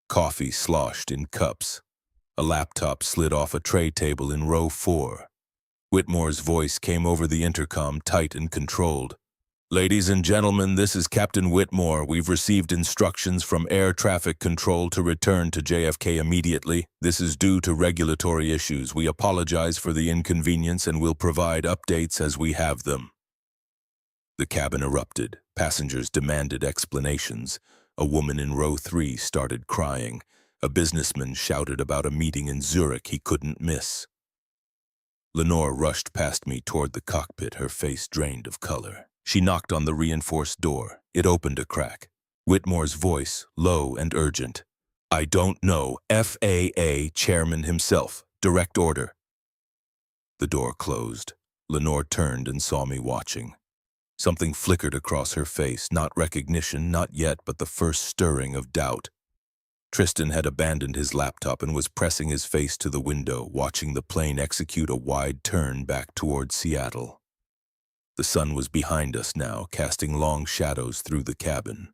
Coffee sloshed in cups. A laptop slid off a tray table in row 4. Whitmore's voice came over the intercom, tight and controlled. "Ladies and gentlemen, this is Captain Whitmore. We've received instructions from Air Traffic Control to return to JFK immediately. This is due to regulatory issues. We apologize for the inconvenience and will provide updates as we have them." The cabin erupted. Passengers demanded explanations. A woman in row 3 started crying. A businessman shouted about a meeting in Zurich he couldn't miss. Lenore rushed past me toward the cockpit, her face drained of color. She knocked on the reinforced door. It opened a crack. Whitmore's voice, low and urgent. "I don't know. FAA chairman himself. Direct order." The door closed. Lenore turned and saw me watching. Something flickered across her face, not recognition, not yet, but the first stirring of doubt. Tristan had abandoned his laptop and was pressing his face to the window, watching the plane execute a wide turn back toward Seattle. The sun was behind us now, casting long shadows through the cabin.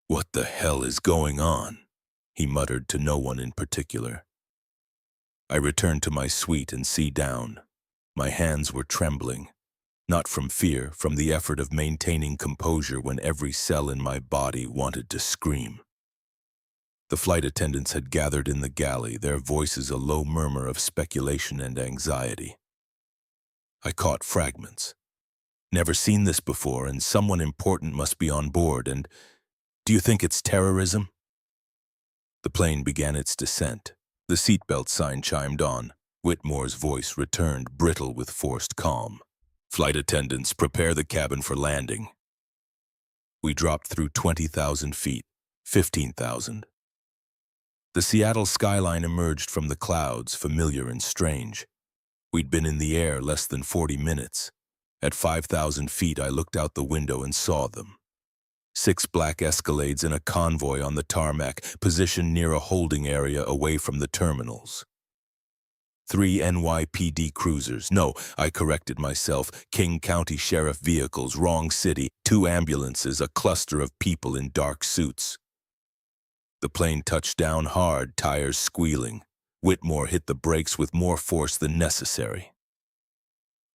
"What the hell is going on?" he muttered to no one in particular. I returned to my suite and sat down. My hands were trembling, not from fear, from the effort of maintaining composure when every cell in my body wanted to scream. The flight attendants had gathered in the galley, their voices a low murmur of speculation and anxiety. I caught fragments. "Never seen this before, and someone important must be on board, and do you think it's terrorism?" The plane began its descent. The seatbelt sign chimed on. Whitmore's voice returned, brittle with forced calm. "Flight attendants, prepare the cabin for landing." We dropped through 20,000 feet, 15,000. The Seattle skyline emerged from the clouds, familiar and strange. We'd been in the air less than 40 minutes. At 5,000 feet, I looked out the window and saw them. 6 black Escalades and a convoy on the tarmac, positioned near a holding area away from the terminals. 3 NYPD cruisers. No, I corrected myself. King County Sheriff vehicles, wrong city. 2 ambulances, a cluster of people in dark suits. The plane touched down hard, tires squealing. Whitmore hit the brakes with more force than necessary.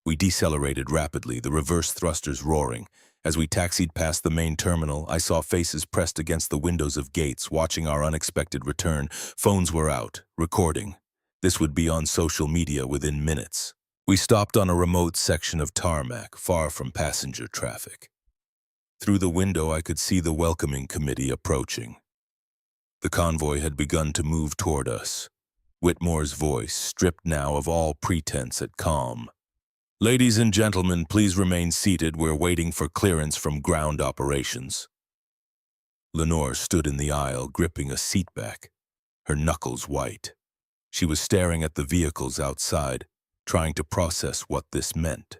We decelerated rapidly, the reverse thrusters roaring. As we taxied past the main terminal, I saw faces pressed against the windows of gates, watching our unexpected return. Phones were out, recording. This would be on social media within minutes. We stopped on a remote section of tarmac, far from passenger traffic. Through the window, I could see the welcoming committee approaching. The convoy had begun to move toward us. Whitmore's voice, stripped now of all pretense at calm. "Ladies and gentlemen, please remain seated. We're waiting for clearance from ground operations." Lenore stood in the aisle, gripping a seatback, her knuckles white. She was staring at the vehicles outside, trying to process what this meant.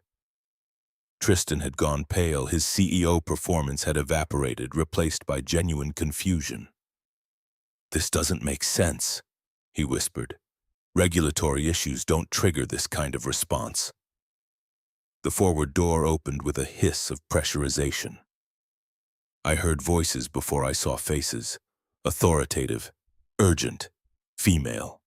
Tristan had gone pale. His CEO performance had evaporated, replaced by genuine confusion. "This doesn't make sense," he whispered. "Regulatory issues don't trigger this kind of response." The forward door opened with a hiss of pressurization. I heard voices before I saw faces. Authoritative, urgent, female.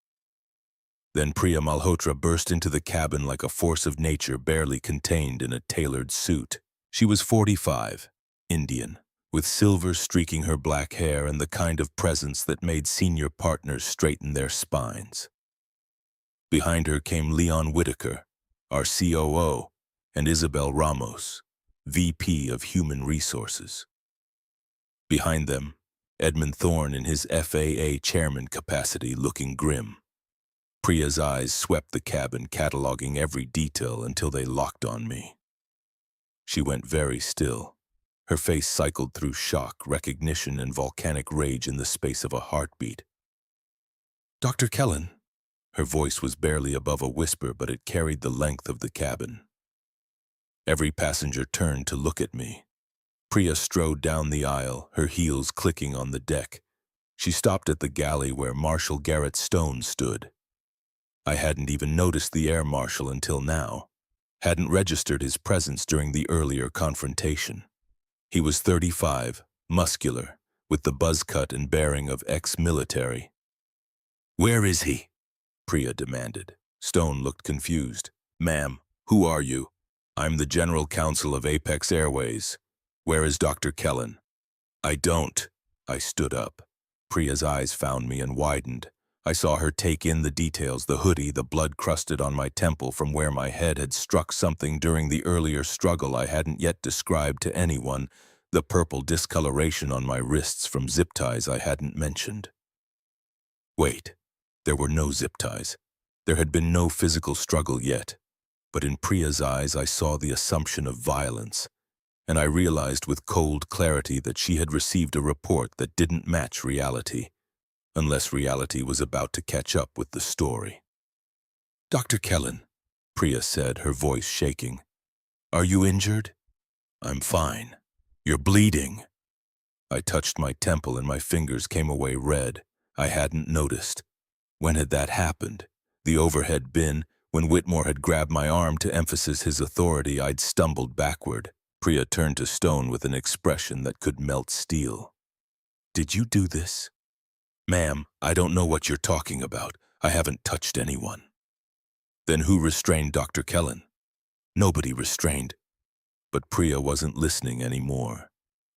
Then Priya Malhotra burst into the cabin like a force of nature barely contained in a tailored suit. She was 45, Indian, with silver streaking her black hair and the kind of presence that made senior partners straighten their spines. Behind her came Leon Whitaker, our COO, and Isabel Ramos, VP of Human Resources. Behind them, Edmund Thorne in his FAA chairman capacity, looking grim. Priya's eyes swept the cabin, cataloging every detail until they locked on me. She went very still. Her face cycled through shock, recognition, and volcanic rage in the space of a heartbeat. "Dr. Kellen." Her voice was barely above a whisper, but it carried the length of the cabin. Every passenger turned to look at me. Priya strode down the aisle, her heels clicking on the deck. She stopped at the galley where Marshal Garrett Stone stood. I hadn't even noticed the air marshal until now, hadn't registered his presence during the earlier confrontation. He was 35, muscular, with the buzz cut and bearing of ex-military. "Where is he?" Priya demanded. Stone looked confused. "Ma'am, who are you?" "I'm the General Counsel of Apex Airways. Where is Dr. Kellen?" "I don't." I stood up. Priya's eyes found me and widened. I saw her take in the details, the hoodie, the blood crusted on my temple from where my head had struck something during the earlier struggle I hadn't yet described to anyone, the purple discoloration on my wrists from zip ties I hadn't mentioned. Wait, there were no zip ties. There had been no physical struggle yet, but in Priya's eyes I saw the assumption of violence, and I realized with cold clarity that she had received a report that didn't match reality, unless reality was about to catch up with the story. "Dr. Kellen," Priya said, her voice shaking. "Are you injured?" "I'm fine." "You're bleeding." I touched my temple and my fingers came away red. I hadn't noticed. When had that happened? The overhead bin, when Whitmore had grabbed my arm to emphasize his authority, I'd stumbled backward. Priya turned to Stone with an expression that could melt steel. "Did you do this?" "Ma'am, I don't know what you're talking about. I haven't touched anyone." "Then who restrained Dr. Kellen?" "Nobody restrained." But Priya wasn't listening anymore.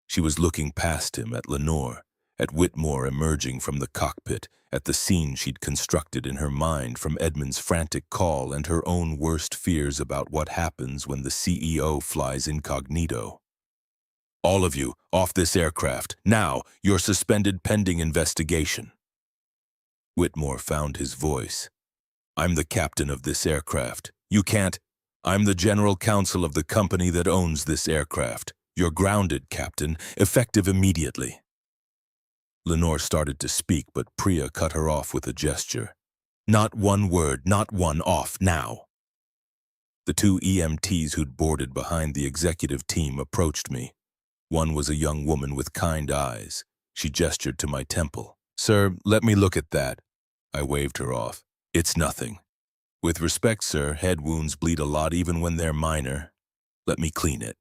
She was looking past him at Lenore, at Whitmore emerging from the cockpit, at the scene she'd constructed in her mind from Edmund's frantic call and her own worst fears about what happens when the CEO flies incognito. "All of you, off this aircraft. Now, you're suspended pending investigation." Whitmore found his voice. "I'm the captain of this aircraft. You can't. I'm the general counsel of the company that owns this aircraft. You're grounded, Captain, effective immediately." Lenore started to speak, but Priya cut her off with a gesture. "Not one word, not one, off, now." The two EMTs who'd boarded behind the executive team approached me. One was a young woman with kind eyes. She gestured to my temple. "Sir, let me look at that." I waved her off. "It's nothing." "With respect, sir, head wounds bleed a lot even when they're minor. Let me clean it."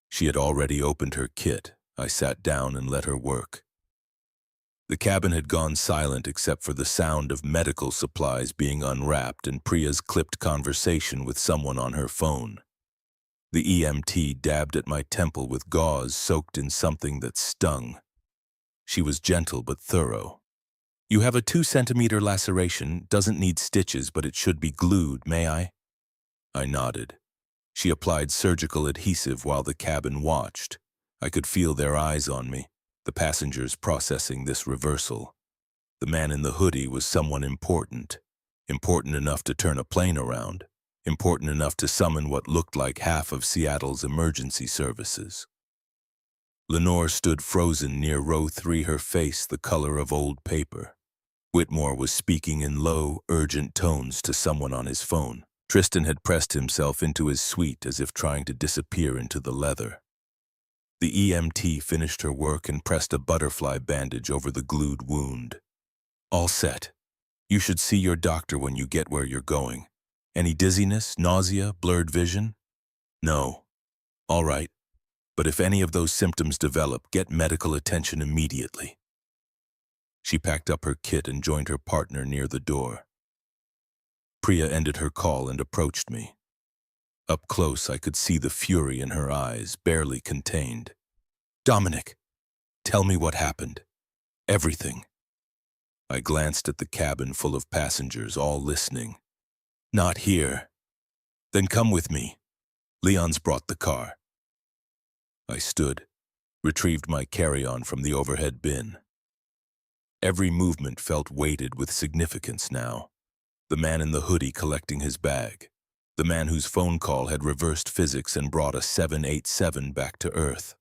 She had already opened her kit. I sat down and let her work. The cabin had gone silent except for the sound of medical supplies being unwrapped and Priya's clipped conversation with someone on her phone. The EMT dabbed at my temple with gauze soaked in something that stung. She was gentle but thorough. "You have a 2-centimeter laceration, doesn't need stitches, but it should be glued, may I?" I nodded. She applied surgical adhesive while the cabin watched. I could feel their eyes on me, the passengers processing this reversal. The man in the hoodie was someone important. Important enough to turn a plane around. Important enough to summon what looked like half of Seattle's emergency services. Lenore stood frozen near row 3, her face the color of old paper. Whitmore was speaking in low, urgent tones to someone on his phone. Tristan had pressed himself into his suite as if trying to disappear into the leather. The EMT finished her work and pressed a butterfly bandage over the glued wound. "All set. You should see your doctor when you get where you're going. Any dizziness, nausea, blurred vision?" "No." "All right. But if any of those symptoms develop, get medical attention immediately." She packed up her kit and joined her partner near the door. Priya ended her call and approached me. Up close, I could see the fury in her eyes, barely contained. "Dominic, tell me what happened. Everything." I glanced at the cabin full of passengers, all listening. "Not here." "Then come with me. Leon's brought the car." I stood, retrieved my carry-on from the overhead bin. Every movement felt weighted with significance now. The man in the hoodie collecting his bag. The man whose phone call had reversed physics and brought a 787 back to Earth.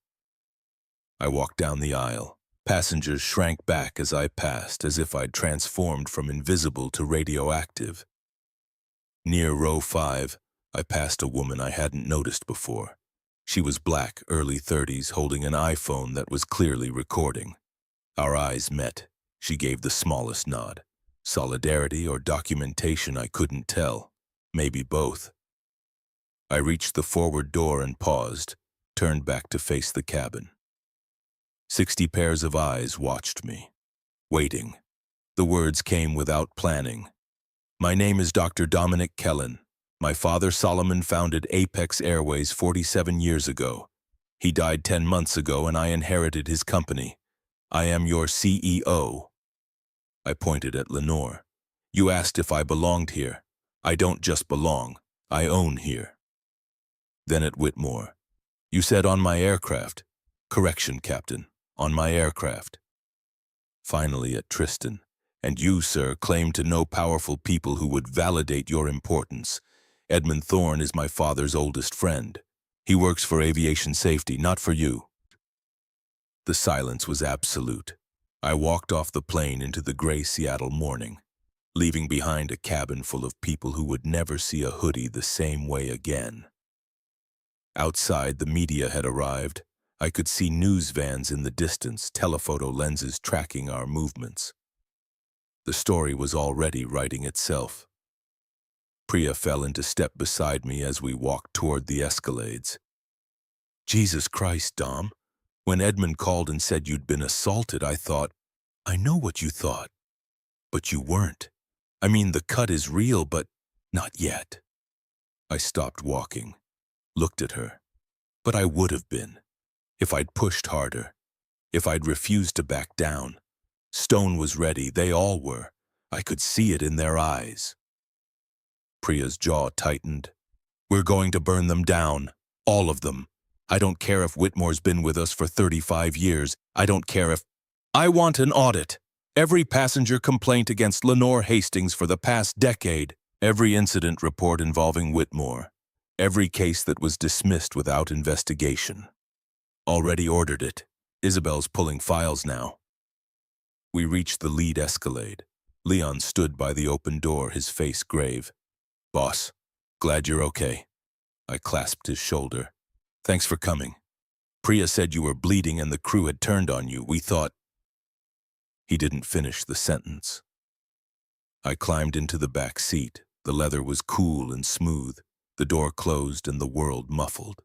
I walked down the aisle. Passengers shrank back as I passed, as if I'd transformed from invisible to radioactive. Near row 5, I passed a woman I hadn't noticed before. She was black, early 30s, holding an iPhone that was clearly recording. Our eyes met. She gave the smallest nod. Solidarity or documentation, I couldn't tell. Maybe both. I reached the forward door and paused, turned back to face the cabin. 60 pairs of eyes watched me, waiting. The words came without planning. My name is Dr. Dominic Kellen. My father Solomon founded Apex Airways 47 years ago. He died 10 months ago and I inherited his company. I am your CEO. I pointed at Lenore. You asked if I belonged here. I don't just belong, I own here. Then at Whitmore. You said on my aircraft. Correction, Captain, on my aircraft. Finally at Tristan. And you, sir, claim to know powerful people who would validate your importance. Edmund Thorne is my father's oldest friend. He works for aviation safety, not for you. The silence was absolute. I walked off the plane into the gray Seattle morning, leaving behind a cabin full of people who would never see a hoodie the same way again. Outside, the media had arrived. I could see news vans in the distance, telephoto lenses tracking our movements. The story was already writing itself. Priya fell into step beside me as we walked toward the escalades. Jesus Christ, Dom. When Edmund called and said you'd been assaulted, I thought, I know what you thought. But you weren't. I mean, the cut is real, but not yet. I stopped walking, looked at her. But I would have been, if I'd pushed harder, if I'd refused to back down. Stone was ready, they all were. I could see it in their eyes. Priya's jaw tightened. We're going to burn them down, all of them. I don't care if Whitmore's been with us for 35 years. I don't care if... I want an audit. Every passenger complaint against Lenore Hastings for the past decade. Every incident report involving Whitmore. Every case that was dismissed without investigation. Already ordered it. Isabel's pulling files now. We reached the lead escalade. Leon stood by the open door, his face grave. Boss, glad you're okay. I clasped his shoulder. Thanks for coming. Priya said you were bleeding and the crew had turned on you. We thought... He didn't finish the sentence. I climbed into the back seat. The leather was cool and smooth. The door closed and the world muffled.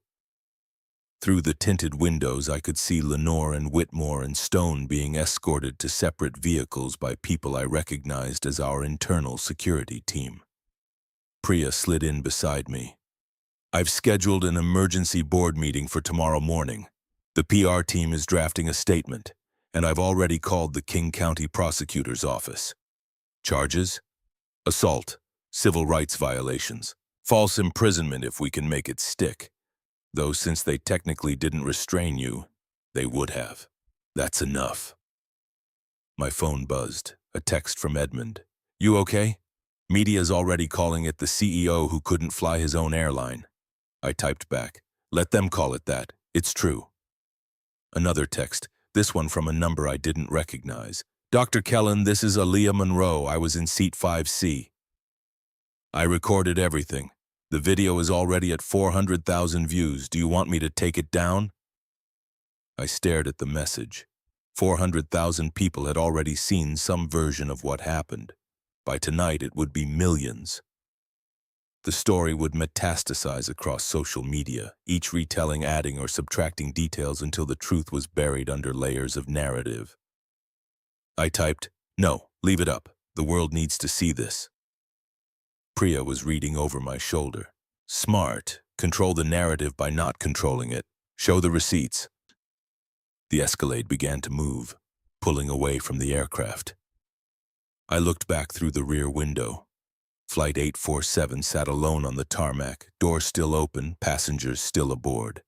Through the tinted windows, I could see Lenore and Whitmore and Stone being escorted to separate vehicles by people I recognized as our internal security team. Priya slid in beside me. I've scheduled an emergency board meeting for tomorrow morning. The PR team is drafting a statement, and I've already called the King County Prosecutor's Office. Charges? Assault, civil rights violations, false imprisonment if we can make it stick. Though since they technically didn't restrain you, they would have. That's enough. My phone buzzed, a text from Edmund. You okay? Media's already calling it the CEO who couldn't fly his own airline. I typed back, let them call it that. It's true. Another text, this one from a number I didn't recognize. Dr. Kellen, this is Aaliyah Monroe. I was in seat 5C. I recorded everything. The video is already at 400,000 views. Do you want me to take it down? I stared at the message. 400,000 people had already seen some version of what happened. By tonight, it would be millions. The story would metastasize across social media, each retelling adding or subtracting details until the truth was buried under layers of narrative. I typed, no, leave it up. The world needs to see this. Priya was reading over my shoulder. Smart. Control the narrative by not controlling it. Show the receipts. The Escalade began to move, pulling away from the aircraft. I looked back through the rear window. Flight 847 sat alone on the tarmac, doors still open, passengers still aboard.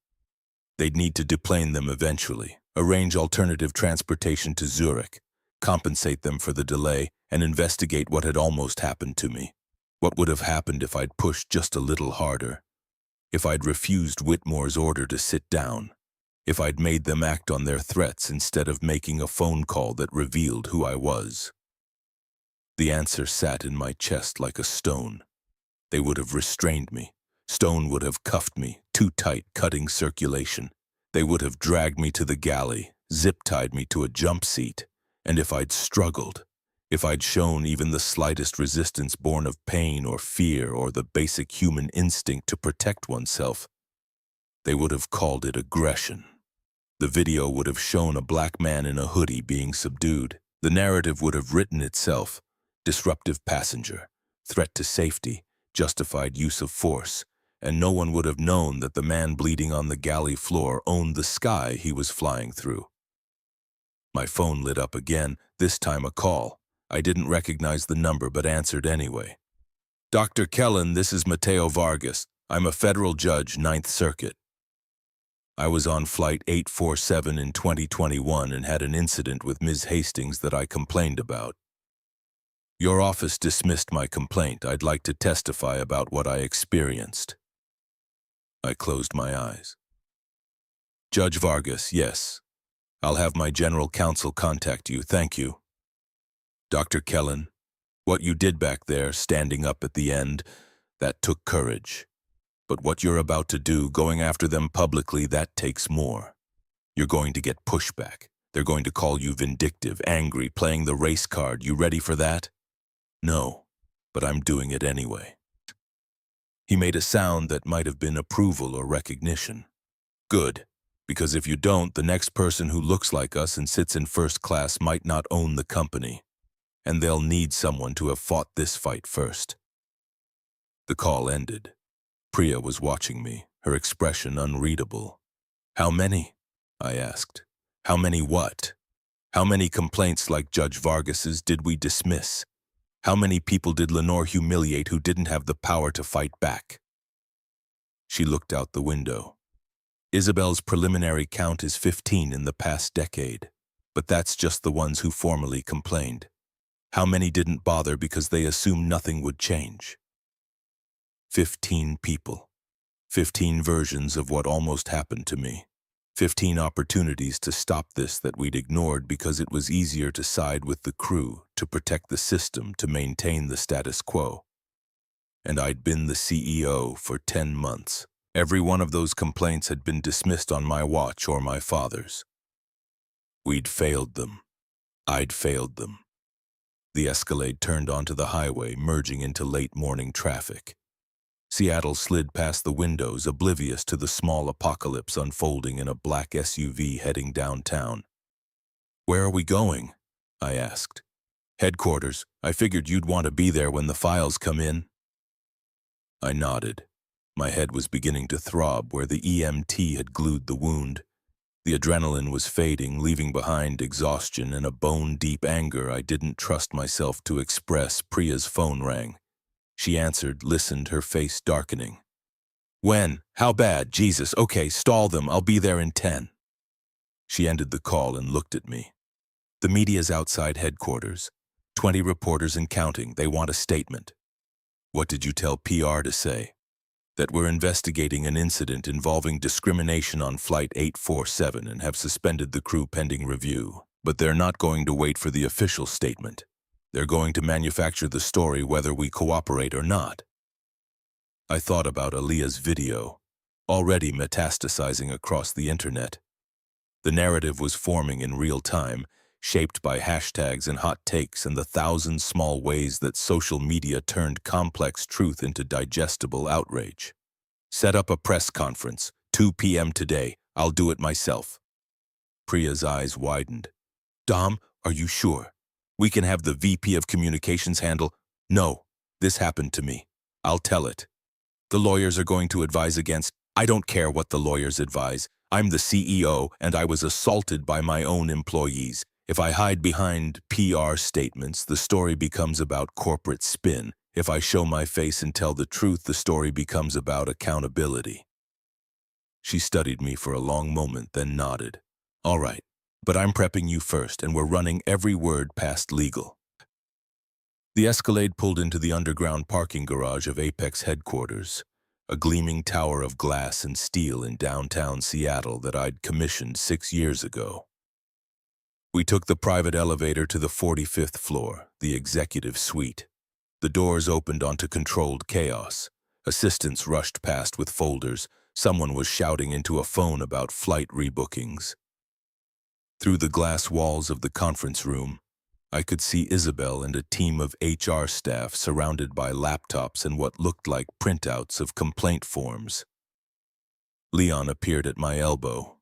They'd need to deplane them eventually, arrange alternative transportation to Zurich, compensate them for the delay, and investigate what had almost happened to me. What would have happened if I'd pushed just a little harder? If I'd refused Whitmore's order to sit down? If I'd made them act on their threats instead of making a phone call that revealed who I was? The answer sat in my chest like a stone. They would have restrained me, Stone would have cuffed me, too tight, cutting circulation. They would have dragged me to the galley, zip-tied me to a jump seat, and if I'd struggled, if I'd shown even the slightest resistance born of pain or fear or the basic human instinct to protect oneself, they would have called it aggression. The video would have shown a black man in a hoodie being subdued. The narrative would have written itself: disruptive passenger, threat to safety, justified use of force, and no one would have known that the man bleeding on the galley floor owned the sky he was flying through. My phone lit up again, this time a call. I didn't recognize the number but answered anyway. "Dr. Kellen, this is Mateo Vargas. I'm a federal judge, Ninth Circuit. I was on flight 847 in 2021 and had an incident with Ms. Hastings that I complained about. Your office dismissed my complaint. I'd like to testify about what I experienced." I closed my eyes. "Judge Vargas, yes. I'll have my general counsel contact you, thank you. Dr. Kellen, what you did back there, standing up at the end, that took courage. But what you're about to do, going after them publicly, that takes more. You're going to get pushback. They're going to call you vindictive, angry, playing the race card. You ready for that?" "No, but I'm doing it anyway." He made a sound that might have been approval or recognition. "Good, because if you don't, the next person who looks like us and sits in first class might not own the company, and they'll need someone to have fought this fight first." The call ended. Priya was watching me, her expression unreadable. "How many?" I asked. "How many what? How many complaints like Judge Vargas's did we dismiss? How many people did Lenore humiliate who didn't have the power to fight back?" She looked out the window. "Isabel's preliminary count is 15 in the past decade, but that's just the ones who formally complained. How many didn't bother because they assumed nothing would change?" 15 people. 15 versions of what almost happened to me. 15 opportunities to stop this that we'd ignored because it was easier to side with the crew, to protect the system, to maintain the status quo. And I'd been the CEO for 10 months. Every one of those complaints had been dismissed on my watch or my father's. We'd failed them. I'd failed them. The Escalade turned onto the highway, merging into late morning traffic. Seattle slid past the windows, oblivious to the small apocalypse unfolding in a black SUV heading downtown. "Where are we going?" I asked. "Headquarters. I figured you'd want to be there when the files come in." I nodded. My head was beginning to throb where the EMT had glued the wound. The adrenaline was fading, leaving behind exhaustion and a bone-deep anger I didn't trust myself to express. Priya's phone rang. She answered, listened, her face darkening. "When? How bad? Jesus, okay, stall them. I'll be there in 10. She ended the call and looked at me. "The media's outside headquarters. 20 reporters and counting. They want a statement." "What did you tell PR to say?" "That we're investigating an incident involving discrimination on Flight 847 and have suspended the crew pending review. But they're not going to wait for the official statement. They're going to manufacture the story whether we cooperate or not." I thought about Aaliyah's video, already metastasizing across the internet. The narrative was forming in real time, shaped by hashtags and hot takes and the thousand small ways that social media turned complex truth into digestible outrage. "Set up a press conference, 2 p.m. today. I'll do it myself." Priya's eyes widened. "Dom, are you sure? We can have the VP of Communications handle—" "No, this happened to me. I'll tell it. The lawyers are going to advise against—" "I don't care what the lawyers advise. I'm the CEO and I was assaulted by my own employees. If I hide behind PR statements, the story becomes about corporate spin. If I show my face and tell the truth, the story becomes about accountability." She studied me for a long moment, then nodded. "All right, but I'm prepping you first, and we're running every word past legal." The Escalade pulled into the underground parking garage of Apex headquarters, a gleaming tower of glass and steel in downtown Seattle that I'd commissioned 6 years ago. We took the private elevator to the 45th floor, the executive suite. The doors opened onto controlled chaos, Assistants rushed past with folders. Someone was shouting into a phone about flight rebookings. Through the glass walls of the conference room, I could see Isabel and a team of HR staff surrounded by laptops and what looked like printouts of complaint forms. Leon appeared at my elbow.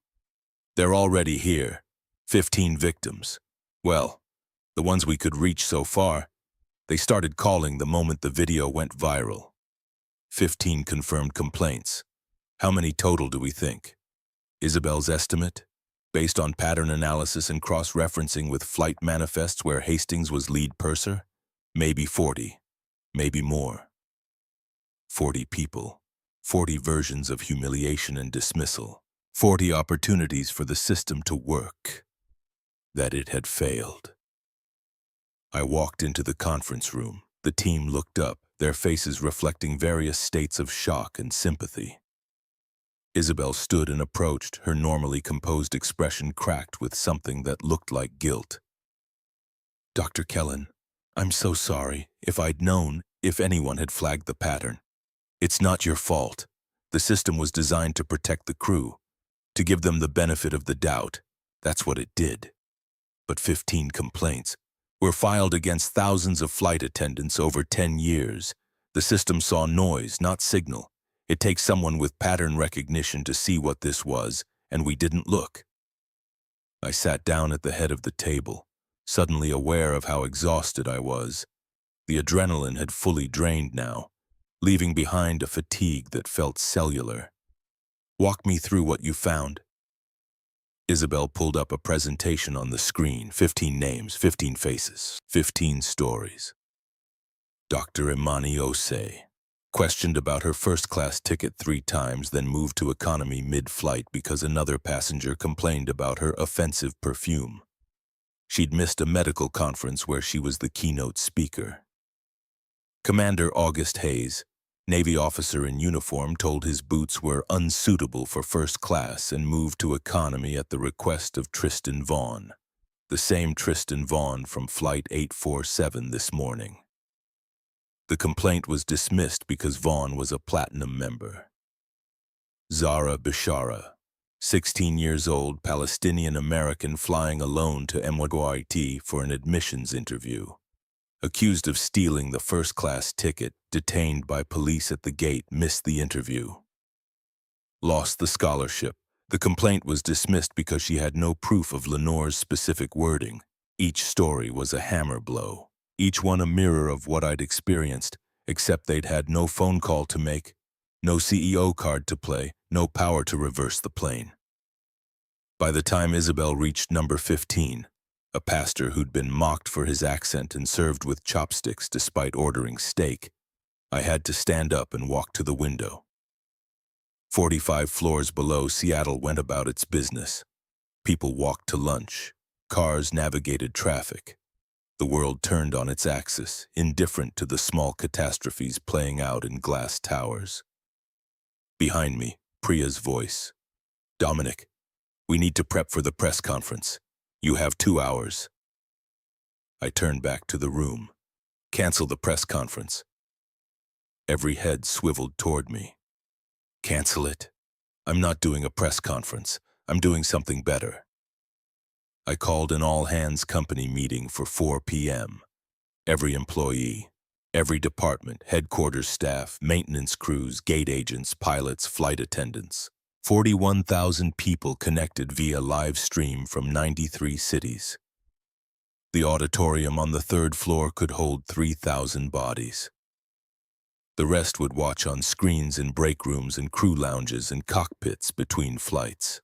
"They're already here. 15 victims. Well, the ones we could reach so far. They started calling the moment the video went viral. 15 confirmed complaints. How many total do we think?" Isabel's estimate, based on pattern analysis and cross-referencing with flight manifests where Hastings was lead purser, maybe 40, maybe more. 40 people, 40 versions of humiliation and dismissal, 40 opportunities for the system to work. That it had failed. I walked into the conference room. The team looked up, their faces reflecting various states of shock and sympathy. Isabel stood and approached, her normally composed expression cracked with something that looked like guilt. "Dr. Kellen, I'm so sorry. If I'd known, if anyone had flagged the pattern. It's not your fault. The system was designed to protect the crew, to give them the benefit of the doubt. That's what it did. But 15 complaints were filed against thousands of flight attendants over 10 years. The system saw noise, not signal. It takes someone with pattern recognition to see what this was, and we didn't look." I sat down at the head of the table, suddenly aware of how exhausted I was. The adrenaline had fully drained now, leaving behind a fatigue that felt cellular. "Walk me through what you found." Isabel pulled up a presentation on the screen. 15 names, 15 faces, 15 stories. Dr. Imani Osei, questioned about her first-class ticket 3 times, then moved to economy mid-flight because another passenger complained about her offensive perfume. She'd missed a medical conference where she was the keynote speaker. Commander August Hayes, Navy officer in uniform, told his boots were unsuitable for first class and moved to economy at the request of Tristan Vaughn, the same Tristan Vaughn from Flight 847 this morning. The complaint was dismissed because Vaughn was a platinum member. Zara Bishara, 16 years old, Palestinian-American, flying alone to NYT for an admissions interview. Accused of stealing the first-class ticket, detained by police at the gate, missed the interview. Lost the scholarship. The complaint was dismissed because she had no proof of Lenore's specific wording. Each story was a hammer blow. Each one a mirror of what I'd experienced, except they'd had no phone call to make, no CEO card to play, no power to reverse the plane. By the time Isabel reached number 15, a pastor who'd been mocked for his accent and served with chopsticks despite ordering steak, I had to stand up and walk to the window. 45 floors below, Seattle went about its business. People walked to lunch. Cars navigated traffic. The world turned on its axis, indifferent to the small catastrophes playing out in glass towers. Behind me, Priya's voice. "Dominic, we need to prep for the press conference. You have 2 hours." I turned back to the room. "Cancel the press conference." Every head swiveled toward me. "Cancel it? I'm not doing a press conference. I'm doing something better." I called an all-hands company meeting for 4 p.m. Every employee, every department, headquarters staff, maintenance crews, gate agents, pilots, flight attendants. 41,000 people connected via live stream from 93 cities. The auditorium on the 3rd floor could hold 3,000 bodies. The rest would watch on screens in break rooms and crew lounges and cockpits between flights.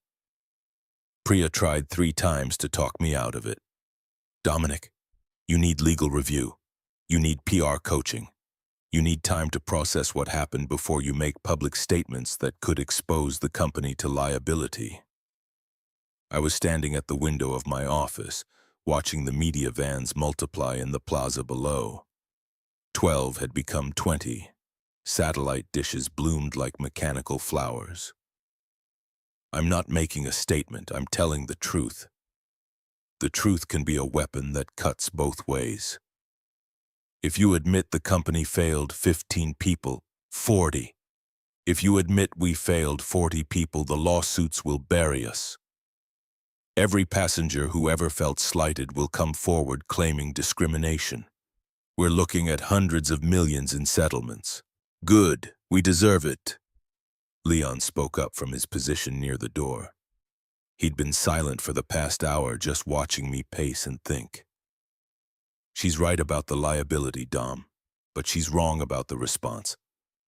Priya tried 3 times to talk me out of it. "Dominic, you need legal review. You need PR coaching. You need time to process what happened before you make public statements that could expose the company to liability." I was standing at the window of my office, watching the media vans multiply in the plaza below. 12 had become 20. Satellite dishes bloomed like mechanical flowers. I'm not making a statement, I'm telling the truth. The truth can be a weapon that cuts both ways. If you admit the company failed 15 people, 40. If you admit we failed 40 people, the lawsuits will bury us. Every passenger who ever felt slighted will come forward claiming discrimination. We're looking at hundreds of millions in settlements. Good, we deserve it. Leon spoke up from his position near the door. He'd been silent for the past hour, just watching me pace and think. She's right about the liability, Dom, but she's wrong about the response.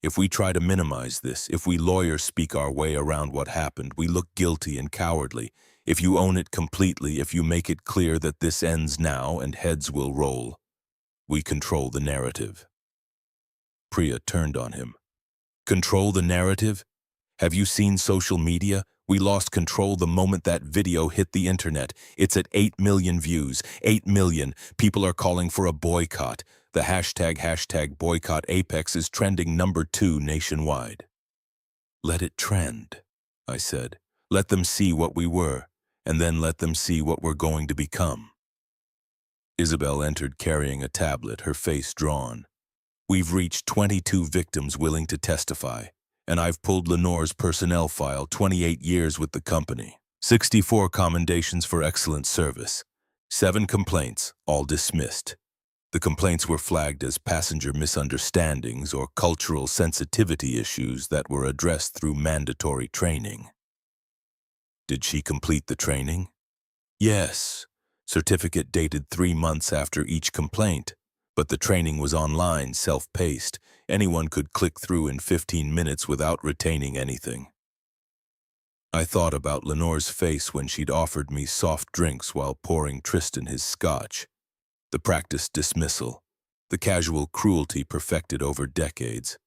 If we try to minimize this, if we lawyers speak our way around what happened, we look guilty and cowardly. If you own it completely, if you make it clear that this ends now and heads will roll, we control the narrative. Priya turned on him. Control the narrative? Have you seen social media? We lost control the moment that video hit the internet. It's at 8 million views. 8 million. People are calling for a boycott. The hashtag boycott Apex is trending #2 nationwide. Let it trend, I said. Let them see what we were, and then let them see what we're going to become. Isabel entered carrying a tablet, her face drawn. We've reached 22 victims willing to testify, and I've pulled Lenore's personnel file, 28 years with the company. 64 commendations for excellent service. 7 complaints, all dismissed. The complaints were flagged as passenger misunderstandings or cultural sensitivity issues that were addressed through mandatory training. Did she complete the training? Yes. Certificate dated 3 months after each complaint, but the training was online, self-paced. Anyone could click through in 15 minutes without retaining anything. I thought about Lenore's face when she'd offered me soft drinks while pouring Tristan his scotch. The practiced dismissal, the casual cruelty perfected over decades.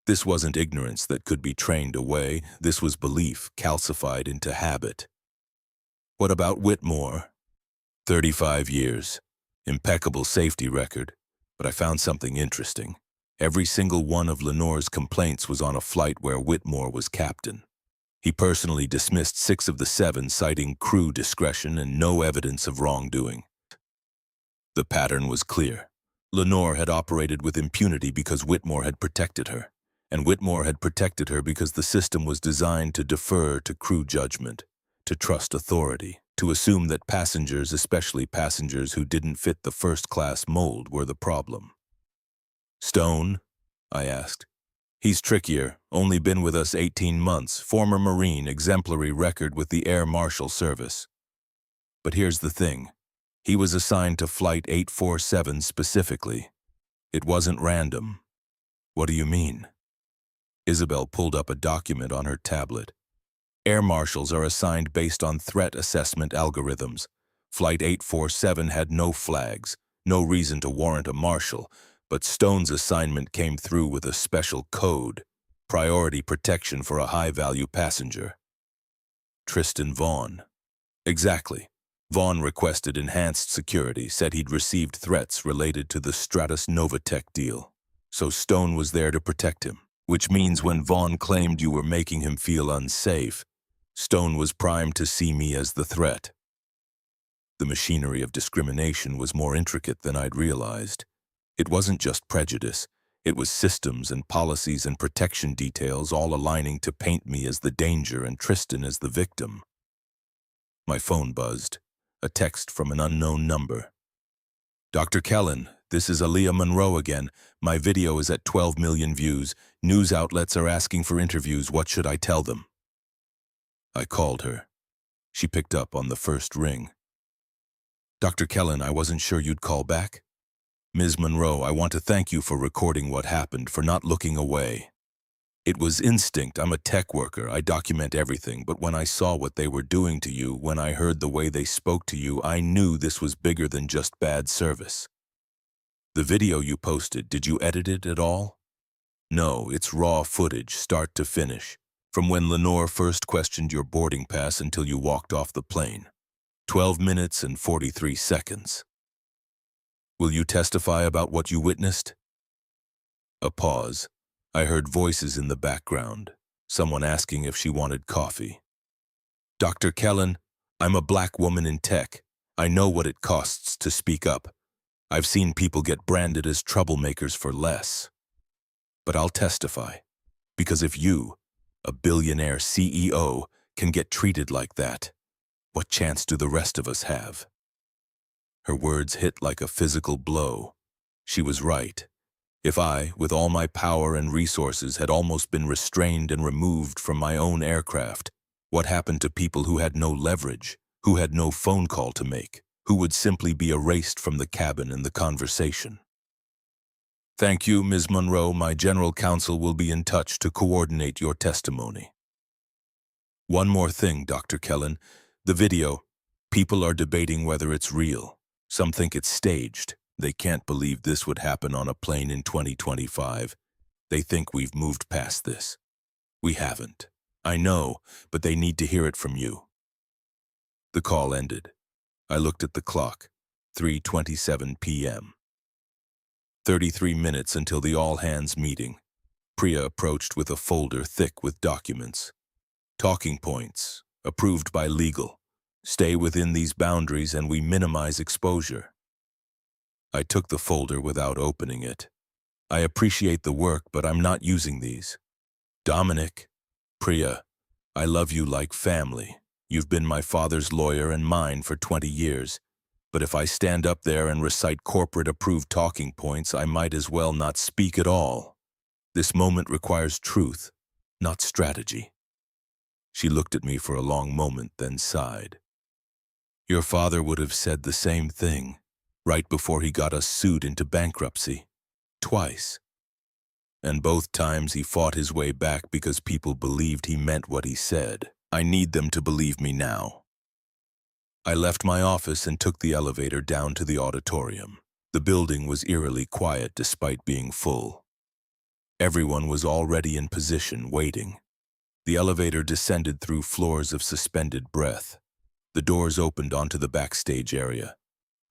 This wasn't ignorance that could be trained away. This was belief calcified into habit. What about Whitmore? 35 years. Impeccable safety record. But I found something interesting. Every single one of Lenore's complaints was on a flight where Whitmore was captain. He personally dismissed 6 of the 7, citing crew discretion and no evidence of wrongdoing. The pattern was clear. Lenore had operated with impunity because Whitmore had protected her, and Whitmore had protected her because the system was designed to defer to crew judgment, to trust authority, to assume that passengers, especially passengers who didn't fit the first-class mold, were the problem. Stone? I asked. He's trickier, only been with us 18 months, former Marine, exemplary record with the Air Marshal Service. But here's the thing. He was assigned to Flight 847 specifically. It wasn't random. What do you mean? Isabel pulled up a document on her tablet. Air marshals are assigned based on threat assessment algorithms. Flight 847 had no flags, no reason to warrant a marshal, but Stone's assignment came through with a special code, priority protection for a high-value passenger. Tristan Vaughn. Exactly. Vaughn requested enhanced security, said he'd received threats related to the Stratus Novatech deal. So Stone was there to protect him, which means when Vaughn claimed you were making him feel unsafe, Stone was primed to see me as the threat. The machinery of discrimination was more intricate than I'd realized. It wasn't just prejudice. It was systems and policies and protection details all aligning to paint me as the danger and Tristan as the victim. My phone buzzed. A text from an unknown number. Dr. Kellen, this is Aaliyah Monroe again. My video is at 12 million views. News outlets are asking for interviews. What should I tell them? I called her. She picked up on the first ring. Dr. Kellen, I wasn't sure you'd call back. Ms. Monroe, I want to thank you for recording what happened, for not looking away. It was instinct. I'm a tech worker. I document everything, but when I saw what they were doing to you, when I heard the way they spoke to you, I knew this was bigger than just bad service. The video you posted, did you edit it at all? No, it's raw footage, start to finish, from when Lenore first questioned your boarding pass until you walked off the plane. 12 minutes and 43 seconds. Will you testify about what you witnessed? A pause. I heard voices in the background, someone asking if she wanted coffee. Dr. Kellen, I'm a black woman in tech. I know what it costs to speak up. I've seen people get branded as troublemakers for less. But I'll testify, because if you, a billionaire CEO, can get treated like that, what chance do the rest of us have? Her words hit like a physical blow. She was right. If I, with all my power and resources, had almost been restrained and removed from my own aircraft, what happened to people who had no leverage, who had no phone call to make, who would simply be erased from the cabin and the conversation? Thank you, Ms. Monroe. My general counsel will be in touch to coordinate your testimony. One more thing, Dr. Kellen. The video, people are debating whether it's real. Some think it's staged. They can't believe this would happen on a plane in 2025. They think we've moved past this. We haven't. I know, but they need to hear it from you. The call ended. I looked at the clock. 3:27 p.m. 33 minutes until the all-hands meeting. Priya approached with a folder thick with documents. Talking points, approved by legal. Stay within these boundaries and we minimize exposure. I took the folder without opening it. I appreciate the work, but I'm not using these. Dominic, Priya, I love you like family. You've been my father's lawyer and mine for 20 years. But if I stand up there and recite corporate-approved talking points, I might as well not speak at all. This moment requires truth, not strategy. She looked at me for a long moment, then sighed. Your father would have said the same thing, right before he got us sued into bankruptcy. Twice. And both times he fought his way back because people believed he meant what he said. I need them to believe me now. I left my office and took the elevator down to the auditorium. The building was eerily quiet despite being full. Everyone was already in position, waiting. The elevator descended through floors of suspended breath. The doors opened onto the backstage area.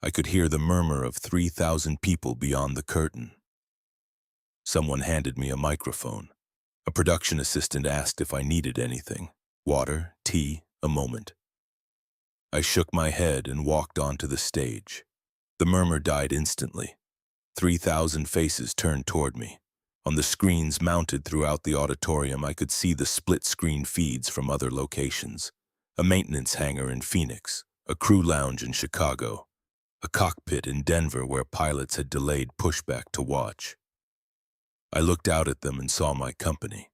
I could hear the murmur of 3,000 people beyond the curtain. Someone handed me a microphone. A production assistant asked if I needed anything. Water, tea, a moment. I shook my head and walked onto the stage. The murmur died instantly. 3,000 faces turned toward me. On the screens mounted throughout the auditorium, I could see the split-screen feeds from other locations. A maintenance hangar in Phoenix, a crew lounge in Chicago, a cockpit in Denver where pilots had delayed pushback to watch. I looked out at them and saw my company,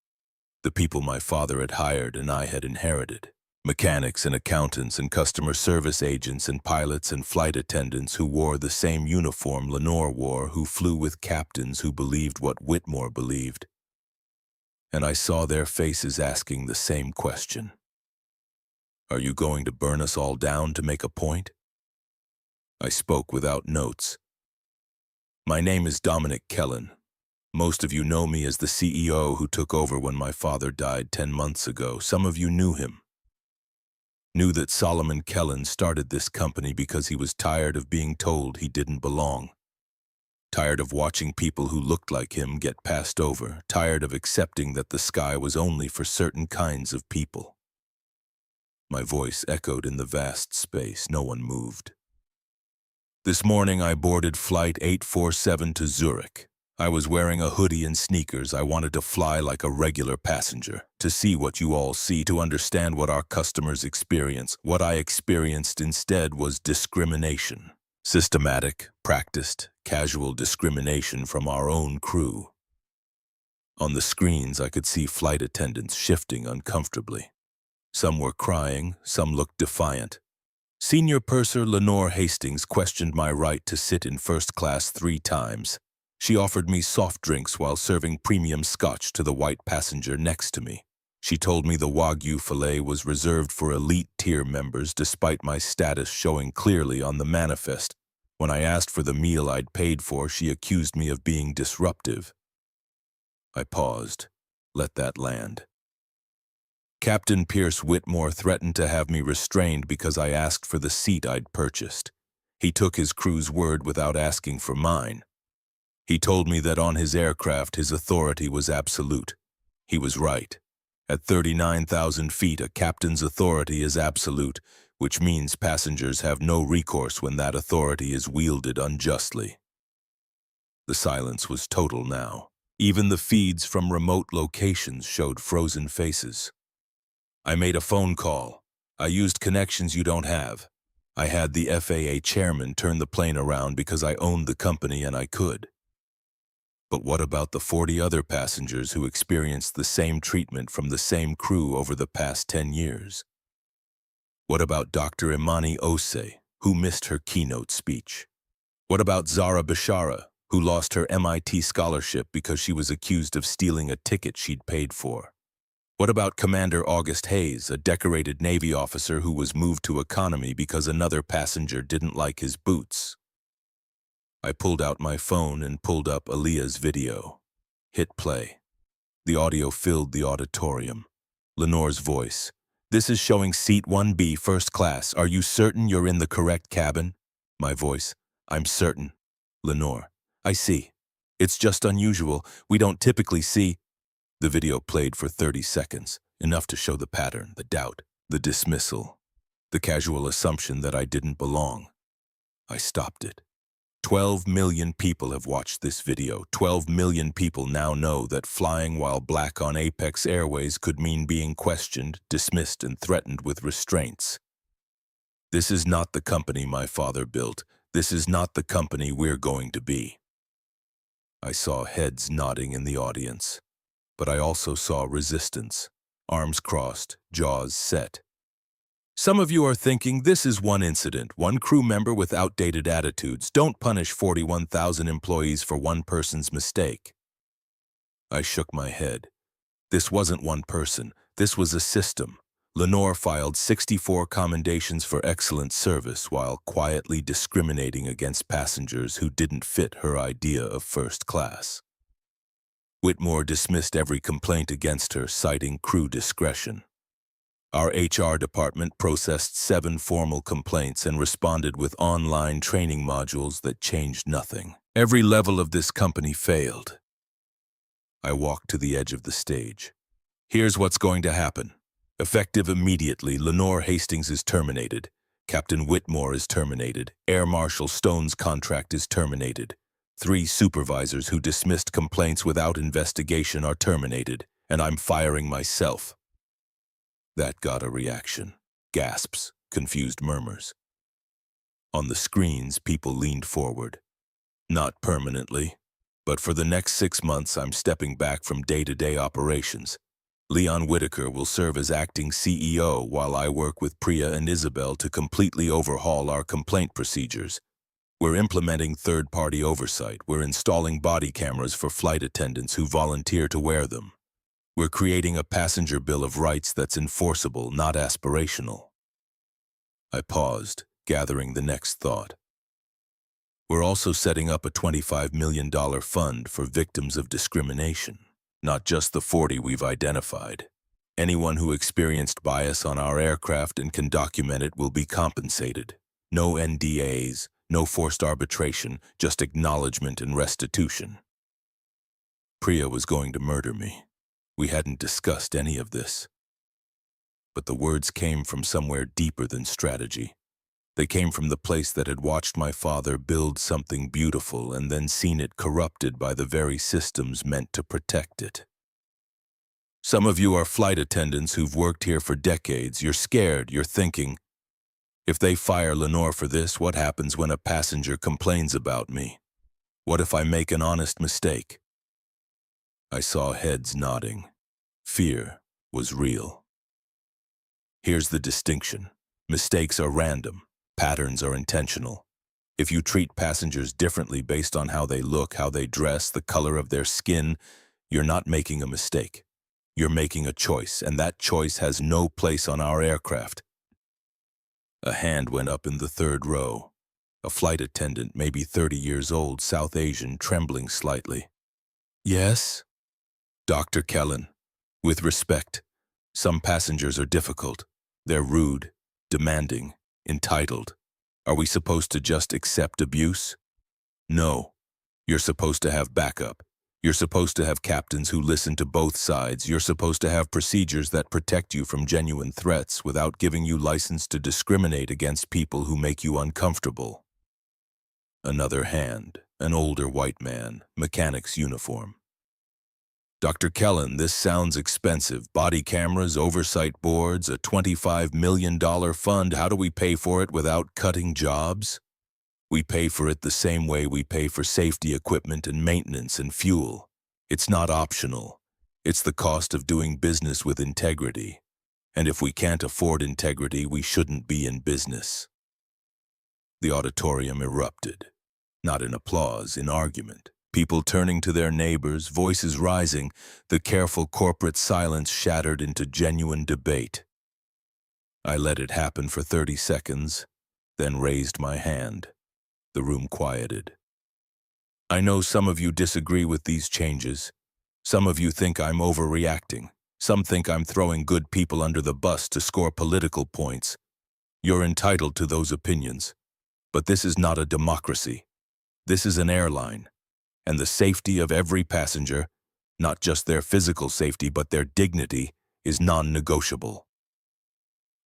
the people my father had hired and I had inherited. Mechanics and accountants and customer service agents and pilots and flight attendants who wore the same uniform Lenore wore, who flew with captains who believed what Whitmore believed. And I saw their faces asking the same question. Are you going to burn us all down to make a point? I spoke without notes. My name is Dominic Kellen. Most of you know me as the CEO who took over when my father died 10 months ago. Some of you knew him. Knew that Solomon Kellen started this company because he was tired of being told he didn't belong. Tired of watching people who looked like him get passed over. Tired of accepting that the sky was only for certain kinds of people. My voice echoed in the vast space. No one moved. This morning I boarded Flight 847 to Zurich. I was wearing a hoodie and sneakers. I wanted to fly like a regular passenger, to see what you all see, to understand what our customers experience. What I experienced instead was discrimination. Systematic, practiced, casual discrimination from our own crew. On the screens, I could see flight attendants shifting uncomfortably. Some were crying, some looked defiant. Senior Purser Lenore Hastings questioned my right to sit in first class 3 times. She offered me soft drinks while serving premium scotch to the white passenger next to me. She told me the Wagyu filet was reserved for elite tier members despite my status showing clearly on the manifest. When I asked for the meal I'd paid for, she accused me of being disruptive. I paused. Let that land. Captain Pierce Whitmore threatened to have me restrained because I asked for the seat I'd purchased. He took his crew's word without asking for mine. He told me that on his aircraft his authority was absolute. He was right. At 39,000 feet, a captain's authority is absolute, which means passengers have no recourse when that authority is wielded unjustly. The silence was total now. Even the feeds from remote locations showed frozen faces. I made a phone call. I used connections you don't have. I had the FAA chairman turn the plane around because I owned the company and I could. But what about the 40 other passengers who experienced the same treatment from the same crew over the past 10 years? What about Dr. Imani Ose, who missed her keynote speech? What about Zara Bashara, who lost her MIT scholarship because she was accused of stealing a ticket she'd paid for? What about Commander August Hayes, a decorated Navy officer who was moved to economy because another passenger didn't like his boots? I pulled out my phone and pulled up Aaliyah's video. Hit play. The audio filled the auditorium. Lenore's voice. "This is showing seat 1B, first class. Are you certain you're in the correct cabin?" My voice. "I'm certain." Lenore. "I see. It's just unusual. We don't typically see—" The video played for 30 seconds, enough to show the pattern, the doubt, the dismissal, the casual assumption that I didn't belong. I stopped it. 12 million people have watched this video. 12 million people now know that flying while black on Apex Airways could mean being questioned, dismissed, and threatened with restraints. This is not the company my father built. This is not the company we're going to be. I saw heads nodding in the audience, but I also saw resistance, arms crossed, jaws set. Some of you are thinking this is one incident, one crew member with outdated attitudes. Don't punish 41,000 employees for one person's mistake. I shook my head. This wasn't one person. This was a system. Lenore filed 64 commendations for excellent service while quietly discriminating against passengers who didn't fit her idea of first class. Whitmore dismissed every complaint against her, citing crew discretion. Our HR department processed 7 formal complaints and responded with online training modules that changed nothing. Every level of this company failed. I walked to the edge of the stage. Here's what's going to happen. Effective immediately, Lenore Hastings is terminated. Captain Whitmore is terminated. Air Marshal Stone's contract is terminated. 3 supervisors who dismissed complaints without investigation are terminated, and I'm firing myself. That got a reaction. Gasps, confused murmurs. On the screens, people leaned forward. Not permanently, but for the next 6 months, I'm stepping back from day-to-day operations. Leon Whitaker will serve as acting CEO while I work with Priya and Isabel to completely overhaul our complaint procedures. We're implementing third-party oversight. We're installing body cameras for flight attendants who volunteer to wear them. We're creating a passenger bill of rights that's enforceable, not aspirational. I paused, gathering the next thought. We're also setting up a $25 million fund for victims of discrimination, not just the 40 we've identified. Anyone who experienced bias on our aircraft and can document it will be compensated. No NDAs, no forced arbitration, just acknowledgement and restitution. Priya was going to murder me. We hadn't discussed any of this. But the words came from somewhere deeper than strategy. They came from the place that had watched my father build something beautiful and then seen it corrupted by the very systems meant to protect it. Some of you are flight attendants who've worked here for decades. You're scared. You're thinking, if they fire Lenore for this, what happens when a passenger complains about me? What if I make an honest mistake? I saw heads nodding. Fear was real. Here's the distinction. Mistakes are random. Patterns are intentional. If you treat passengers differently based on how they look, how they dress, the color of their skin, you're not making a mistake. You're making a choice, and that choice has no place on our aircraft. A hand went up in the third row. A flight attendant, maybe 30 years old, South Asian, trembling slightly. Yes? Dr. Kellen, with respect, some passengers are difficult. They're rude, demanding, entitled. Are we supposed to just accept abuse? No. You're supposed to have backup. You're supposed to have captains who listen to both sides. You're supposed to have procedures that protect you from genuine threats without giving you license to discriminate against people who make you uncomfortable. Another hand, an older white man, mechanic's uniform. Dr. Kellen, this sounds expensive. Body cameras, oversight boards, a $25 million fund. How do we pay for it without cutting jobs? We pay for it the same way we pay for safety equipment and maintenance and fuel. It's not optional. It's the cost of doing business with integrity. And if we can't afford integrity, we shouldn't be in business. The auditorium erupted. Not in applause, in argument. People turning to their neighbors, voices rising, the careful corporate silence shattered into genuine debate. I let it happen for 30 seconds, then raised my hand. The room quieted. I know some of you disagree with these changes. Some of you think I'm overreacting. Some think I'm throwing good people under the bus to score political points. You're entitled to those opinions. But this is not a democracy. This is an airline. And the safety of every passenger, not just their physical safety but their dignity, is non-negotiable.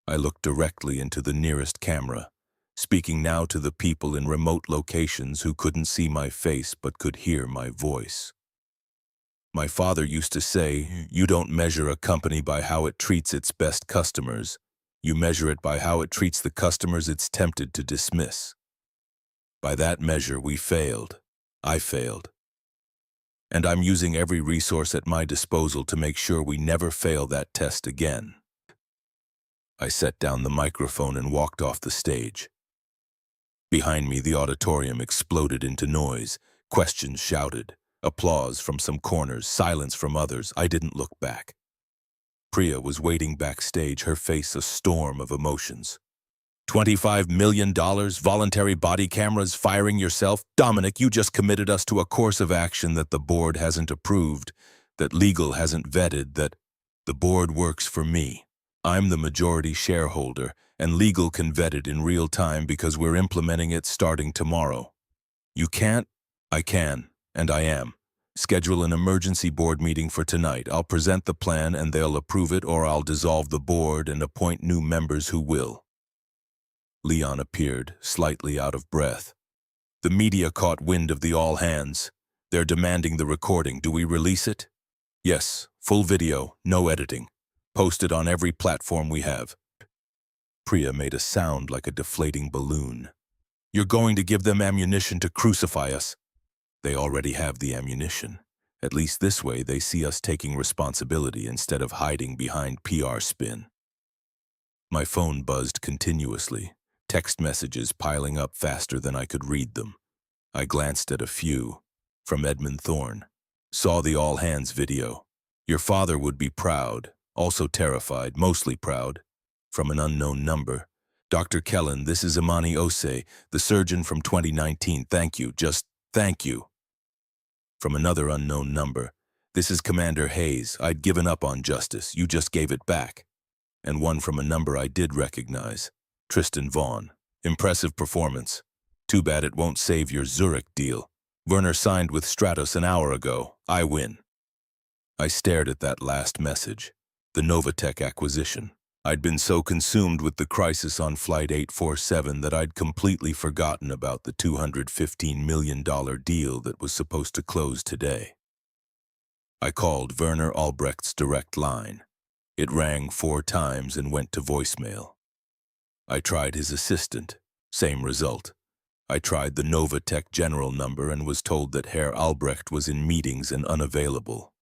I looked directly into the nearest camera, speaking now to the people in remote locations who couldn't see my face but could hear my voice. My father used to say, you don't measure a company by how it treats its best customers. You measure it by how it treats the customers it's tempted to dismiss. By that measure, we failed. I failed. And I'm using every resource at my disposal to make sure we never fail that test again. I set down the microphone and walked off the stage. Behind me, the auditorium exploded into noise. Questions shouted. Applause from some corners, silence from others. I didn't look back. Priya was waiting backstage, her face a storm of emotions. $25 million, voluntary body cameras, firing yourself? Dominic, you just committed us to a course of action that the board hasn't approved, that legal hasn't vetted, that the board works for me. I'm the majority shareholder, and legal can vet it in real time because we're implementing it starting tomorrow. You can't? I can, and I am. Schedule an emergency board meeting for tonight. I'll present the plan and they'll approve it, or I'll dissolve the board and appoint new members who will. Leon appeared, slightly out of breath. The media caught wind of the all hands. They're demanding the recording. Do we release it? Yes, full video, no editing. Posted on every platform we have. Priya made a sound like a deflating balloon. You're going to give them ammunition to crucify us. They already have the ammunition. At least this way they see us taking responsibility instead of hiding behind PR spin. My phone buzzed continuously. Text messages piling up faster than I could read them. I glanced at a few. From Edmund Thorne. Saw the all hands video. Your father would be proud, also terrified, mostly proud. From an unknown number. Dr. Kellen, this is Imani Osei, the surgeon from 2019. Thank you, just thank you. From another unknown number. This is Commander Hayes. I'd given up on justice. You just gave it back. And one from a number I did recognize. Tristan Vaughn. Impressive performance. Too bad it won't save your Zurich deal. Werner signed with Stratos an hour ago. I win. I stared at that last message. The Novatech acquisition. I'd been so consumed with the crisis on Flight 847 that I'd completely forgotten about the $215 million deal that was supposed to close today. I called Werner Albrecht's direct line. It rang 4 times and went to voicemail. I tried his assistant. Same result. I tried the Novatech general number and was told that Herr Albrecht was in meetings and unavailable.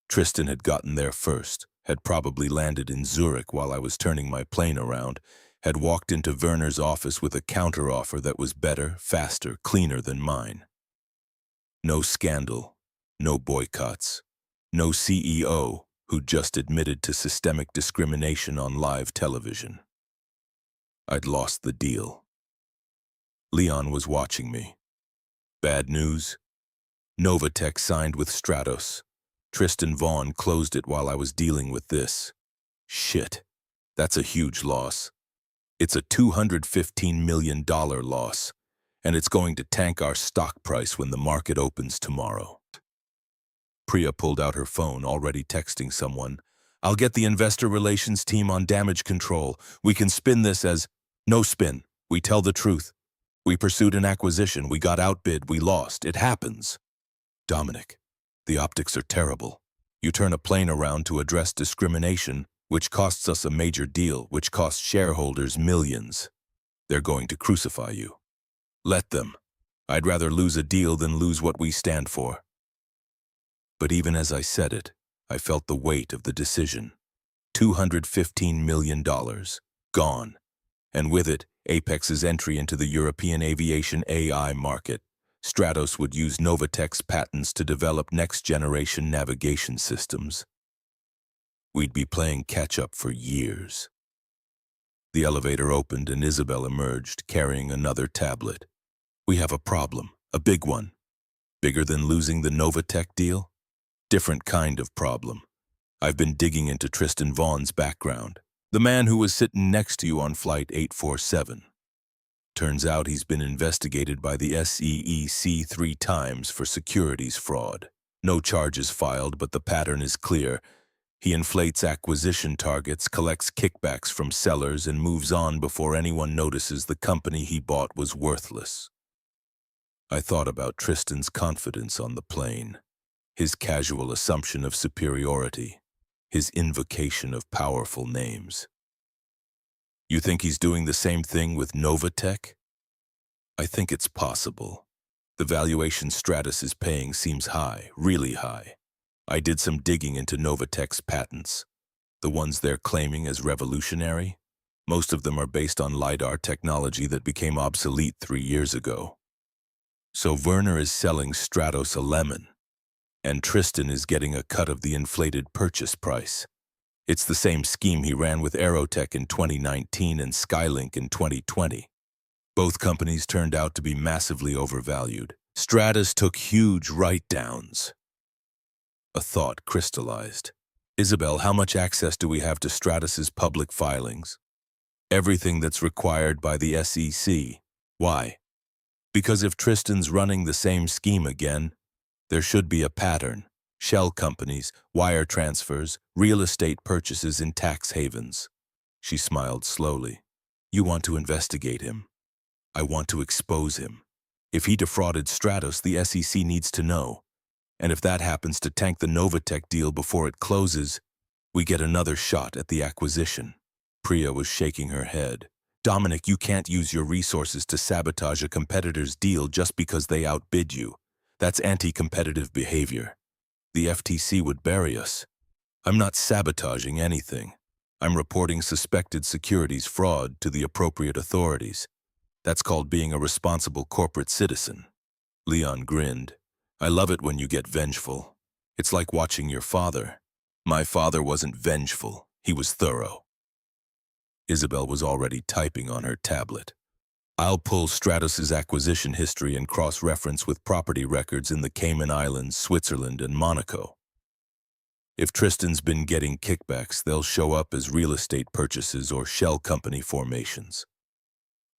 Tristan had gotten there first, had probably landed in Zurich while I was turning my plane around, had walked into Werner's office with a counteroffer that was better, faster, cleaner than mine. No scandal, no boycotts, no CEO who just admitted to systemic discrimination on live television. I'd lost the deal. Leon was watching me. Bad news? Novatech signed with Stratos. Tristan Vaughn closed it while I was dealing with this. Shit. That's a huge loss. It's a $215 million loss, and it's going to tank our stock price when the market opens tomorrow. Priya pulled out her phone, already texting someone. I'll get the investor relations team on damage control. We can spin this as, no spin. We tell the truth. We pursued an acquisition. We got outbid. We lost. It happens. Dominic. The optics are terrible. You turn a plane around to address discrimination, which costs us a major deal, which costs shareholders millions. They're going to crucify you. Let them. I'd rather lose a deal than lose what we stand for. But even as I said it, I felt the weight of the decision. $215 million. Gone. And with it, Apex's entry into the European aviation AI market. Stratos would use Novatech's patents to develop next-generation navigation systems. We'd be playing catch-up for years. The elevator opened and Isabel emerged, carrying another tablet. We have a problem, a big one. Bigger than losing the Novatech deal? Different kind of problem. I've been digging into Tristan Vaughn's background, the man who was sitting next to you on Flight 847. Turns out he's been investigated by the SEC 3 times for securities fraud. No charges filed, but the pattern is clear. He inflates acquisition targets, collects kickbacks from sellers, and moves on before anyone notices the company he bought was worthless. I thought about Tristan's confidence on the plane, his casual assumption of superiority, his invocation of powerful names. You think he's doing the same thing with Novatech? I think it's possible. The valuation Stratus is paying seems high, really high. I did some digging into Novatech's patents. The ones they're claiming as revolutionary, most of them are based on LiDAR technology that became obsolete 3 years ago. So Werner is selling Stratos a lemon, and Tristan is getting a cut of the inflated purchase price. It's the same scheme he ran with Aerotech in 2019 and Skylink in 2020. Both companies turned out to be massively overvalued. Stratus took huge write-downs. A thought crystallized. Isabel, how much access do we have to Stratus's public filings? Everything that's required by the SEC. Why? Because if Tristan's running the same scheme again, there should be a pattern. Shell companies, wire transfers, real estate purchases in tax havens. She smiled slowly. You want to investigate him. I want to expose him. If he defrauded Stratos, the SEC needs to know. And if that happens to tank the Novatech deal before it closes, we get another shot at the acquisition. Priya was shaking her head. Dominic, you can't use your resources to sabotage a competitor's deal just because they outbid you. That's anti-competitive behavior. The FTC would bury us. I'm not sabotaging anything. I'm reporting suspected securities fraud to the appropriate authorities. That's called being a responsible corporate citizen. Leon grinned. I love it when you get vengeful. It's like watching your father. My father wasn't vengeful. He was thorough. Isabel was already typing on her tablet. I'll pull Stratus's acquisition history and cross-reference with property records in the Cayman Islands, Switzerland, and Monaco. If Tristan's been getting kickbacks, they'll show up as real estate purchases or shell company formations.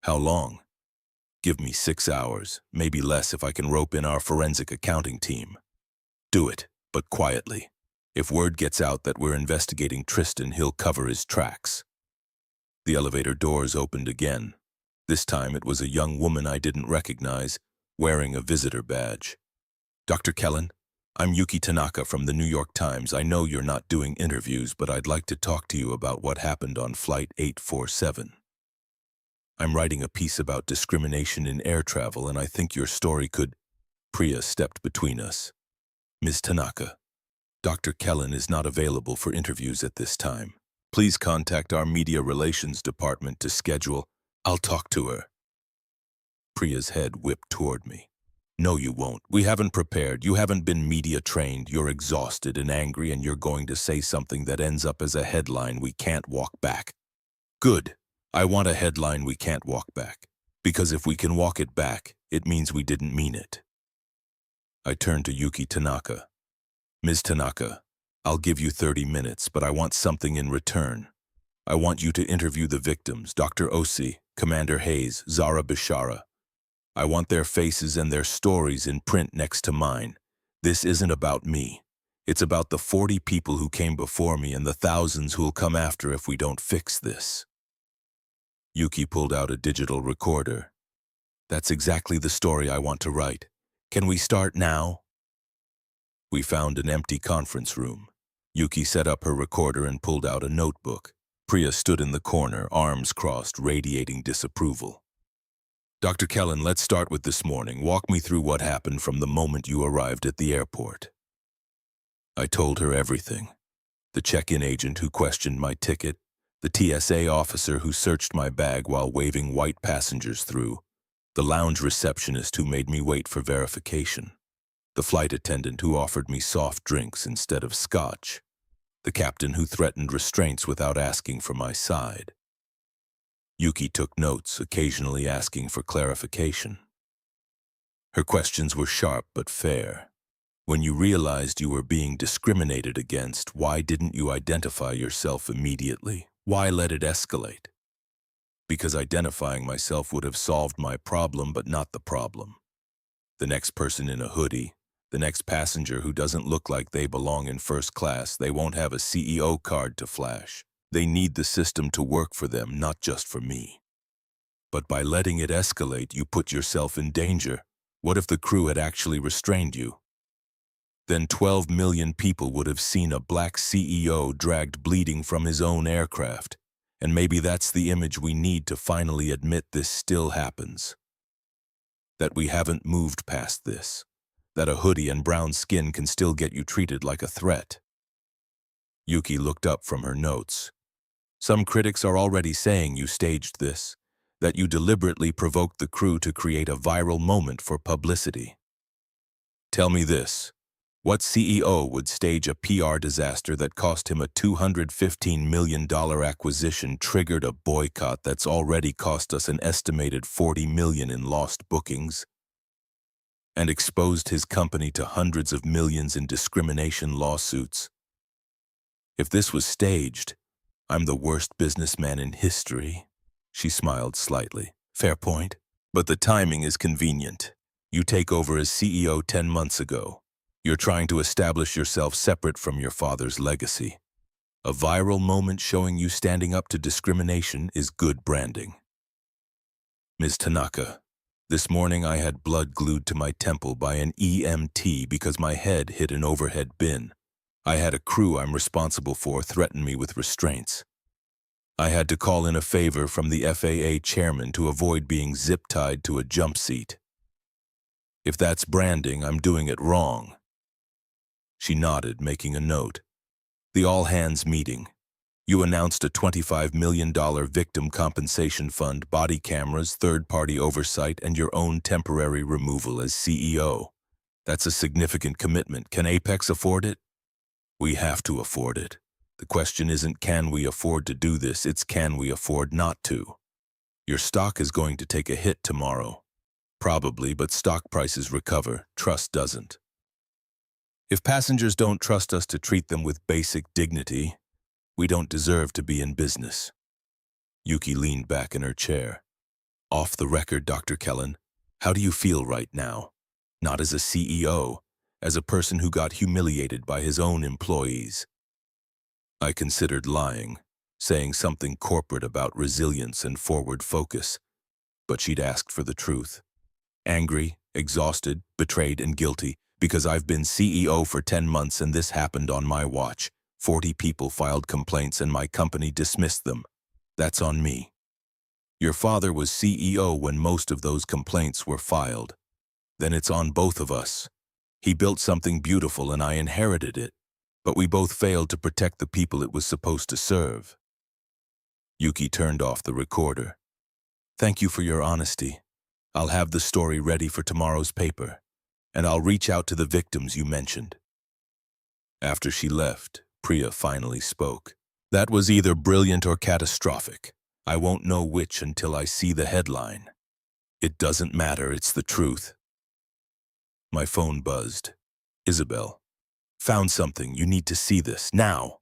How long? Give me 6 hours, maybe less if I can rope in our forensic accounting team. Do it, but quietly. If word gets out that we're investigating Tristan, he'll cover his tracks. The elevator doors opened again. This time it was a young woman I didn't recognize, wearing a visitor badge. Dr. Kellen, I'm Yuki Tanaka from the New York Times. I know you're not doing interviews, but I'd like to talk to you about what happened on Flight 847. I'm writing a piece about discrimination in air travel, and I think your story could... Priya stepped between us. Ms. Tanaka, Dr. Kellen is not available for interviews at this time. Please contact our media relations department to schedule. I'll talk to her. Priya's head whipped toward me. No, you won't. We haven't prepared. You haven't been media trained. You're exhausted and angry, and you're going to say something that ends up as a headline we can't walk back. Good. I want a headline we can't walk back. Because if we can walk it back, it means we didn't mean it. I turned to Yuki Tanaka. Ms. Tanaka, I'll give you 30 minutes, but I want something in return. I want you to interview the victims, Dr. Osi, Commander Hayes, Zara Bishara. I want their faces and their stories in print next to mine. This isn't about me. It's about the 40 people who came before me and the thousands who'll come after if we don't fix this. Yuki pulled out a digital recorder. That's exactly the story I want to write. Can we start now? We found an empty conference room. Yuki set up her recorder and pulled out a notebook. Priya stood in the corner, arms crossed, radiating disapproval. Dr. Kellen, let's start with this morning. Walk me through what happened from the moment you arrived at the airport. I told her everything. The check-in agent who questioned my ticket, the TSA officer who searched my bag while waving white passengers through, the lounge receptionist who made me wait for verification, the flight attendant who offered me soft drinks instead of scotch, the captain who threatened restraints without asking for my side. Yuki took notes, occasionally asking for clarification. Her questions were sharp but fair. When you realized you were being discriminated against, why didn't you identify yourself immediately? Why let it escalate? Because identifying myself would have solved my problem, but not the problem. The next person in a hoodie, the next passenger who doesn't look like they belong in first class, they won't have a CEO card to flash. They need the system to work for them, not just for me. But by letting it escalate, you put yourself in danger. What if the crew had actually restrained you? Then 12 million people would have seen a black CEO dragged bleeding from his own aircraft. And maybe that's the image we need to finally admit this still happens. That we haven't moved past this. That a hoodie and brown skin can still get you treated like a threat. Yuki looked up from her notes. Some critics are already saying you staged this, that you deliberately provoked the crew to create a viral moment for publicity. Tell me this. What CEO would stage a PR disaster that cost him a $215 million acquisition, triggered a boycott that's already cost us an estimated $40 million in lost bookings, and exposed his company to hundreds of millions in discrimination lawsuits? If this was staged, I'm the worst businessman in history. She smiled slightly. Fair point. But the timing is convenient. You take over as CEO 10 months ago. You're trying to establish yourself separate from your father's legacy. A viral moment showing you standing up to discrimination is good branding. Ms. Tanaka, this morning I had blood glued to my temple by an EMT because my head hit an overhead bin. I had a crew I'm responsible for threaten me with restraints. I had to call in a favor from the FAA chairman to avoid being zip-tied to a jump seat. If that's branding, I'm doing it wrong. She nodded, making a note. The all-hands meeting. You announced a $25 million victim compensation fund, body cameras, third-party oversight, and your own temporary removal as CEO. That's a significant commitment. Can Apex afford it? We have to afford it. The question isn't can we afford to do this, it's can we afford not to. Your stock is going to take a hit tomorrow. Probably, but stock prices recover, trust doesn't. If passengers don't trust us to treat them with basic dignity, we don't deserve to be in business. Yuki leaned back in her chair. Off the record, Dr. Kellen, how do you feel right now? Not as a CEO, as a person who got humiliated by his own employees. I considered lying, saying something corporate about resilience and forward focus, but she'd asked for the truth. Angry, exhausted, betrayed, and guilty, because I've been CEO for 10 months and this happened on my watch. 40 people filed complaints and my company dismissed them. That's on me. Your father was CEO when most of those complaints were filed. Then it's on both of us. He built something beautiful and I inherited it, but we both failed to protect the people it was supposed to serve. Yuki turned off the recorder. Thank you for your honesty. I'll have the story ready for tomorrow's paper, and I'll reach out to the victims you mentioned. After she left, Priya finally spoke. That was either brilliant or catastrophic. I won't know which until I see the headline. It doesn't matter, it's the truth. My phone buzzed. Isabel. Found something, you need to see this, now.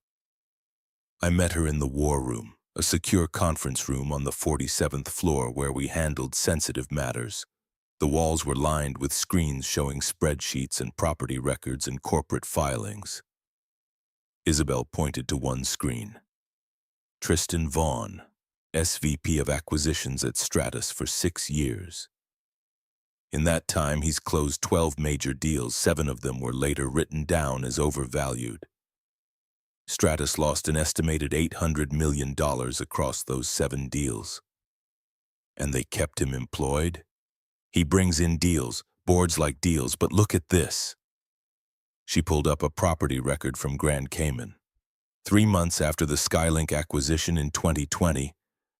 I met her in the war room, a secure conference room on the 47th floor where we handled sensitive matters. The walls were lined with screens showing spreadsheets and property records and corporate filings. Isabel pointed to one screen. Tristan Vaughn, SVP of Acquisitions at Stratus for 6 years. In that time, he's closed 12 major deals. 7 of them were later written down as overvalued. Stratus lost an estimated $800 million across those 7 deals. And they kept him employed? He brings in deals, boards like deals, but look at this. She pulled up a property record from Grand Cayman. 3 months after the Skylink acquisition in 2020,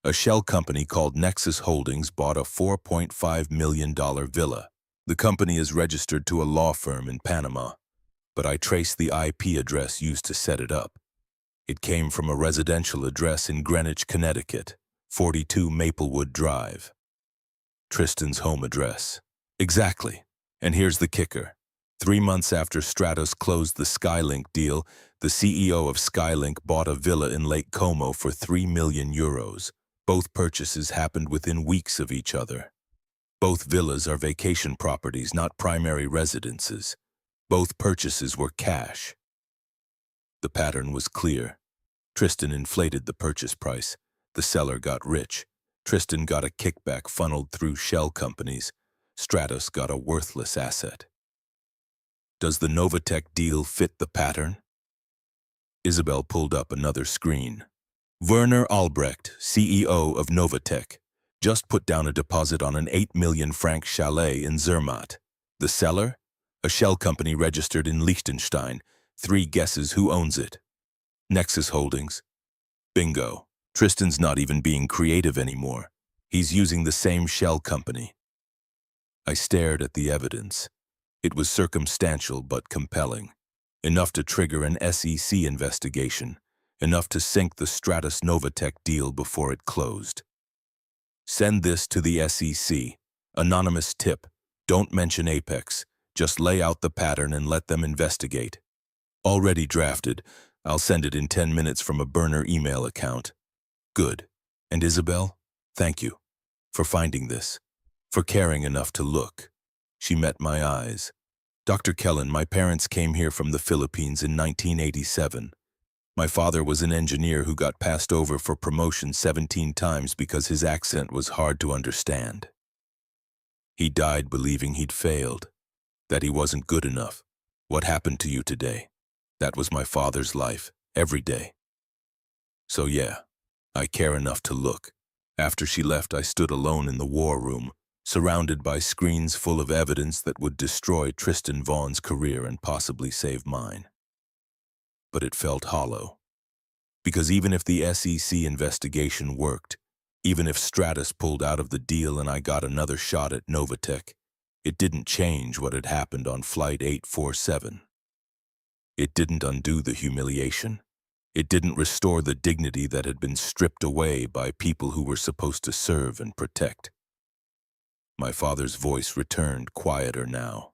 a shell company called Nexus Holdings bought a $4.5 million villa. The company is registered to a law firm in Panama, but I traced the IP address used to set it up. It came from a residential address in Greenwich, Connecticut, 42 Maplewood Drive. Tristan's home address. Exactly. And here's the kicker. 3 months after Stratos closed the Skylink deal, the CEO of Skylink bought a villa in Lake Como for €3 million. Both purchases happened within weeks of each other. Both villas are vacation properties, not primary residences. Both purchases were cash. The pattern was clear. Tristan inflated the purchase price. The seller got rich. Tristan got a kickback funneled through shell companies. Stratos got a worthless asset. Does the Novatech deal fit the pattern? Isabel pulled up another screen. Werner Albrecht, CEO of Novatech, just put down a deposit on an 8 million franc chalet in Zermatt. The seller? A shell company registered in Liechtenstein. 3 guesses who owns it. Nexus Holdings. Bingo. Tristan's not even being creative anymore. He's using the same shell company. I stared at the evidence. It was circumstantial but compelling. Enough to trigger an SEC investigation. Enough to sink the Stratus Novatech deal before it closed. Send this to the SEC. Anonymous tip. Don't mention Apex. Just lay out the pattern and let them investigate. Already drafted. I'll send it in 10 minutes from a burner email account. Good. And Isabel, thank you for finding this, for caring enough to look. She met my eyes. Dr. Kellen, my parents came here from the Philippines in 1987. My father was an engineer who got passed over for promotion 17 times because his accent was hard to understand. He died believing he'd failed, that he wasn't good enough. What happened to you today? That was my father's life, every day. So yeah, I care enough to look. After she left, I stood alone in the war room, surrounded by screens full of evidence that would destroy Tristan Vaughn's career and possibly save mine. But it felt hollow. Because even if the SEC investigation worked, even if Stratus pulled out of the deal and I got another shot at Novatech, it didn't change what had happened on Flight 847. It didn't undo the humiliation. It didn't restore the dignity that had been stripped away by people who were supposed to serve and protect. My father's voice returned, quieter now.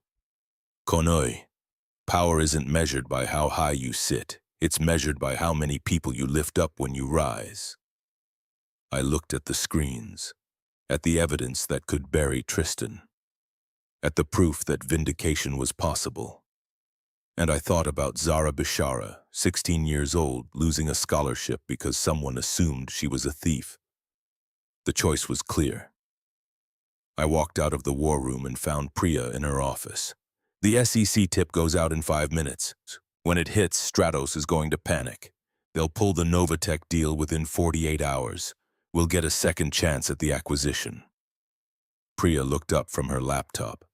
Konoi, power isn't measured by how high you sit. It's measured by how many people you lift up when you rise. I looked at the screens, at the evidence that could bury Tristan, at the proof that vindication was possible. And I thought about Zara Bishara, 16 years old, losing a scholarship because someone assumed she was a thief. The choice was clear. I walked out of the war room and found Priya in her office. The SEC tip goes out in 5 minutes. When it hits, Stratos is going to panic. They'll pull the Novatech deal within 48 hours. We'll get a second chance at the acquisition. Priya looked up from her laptop.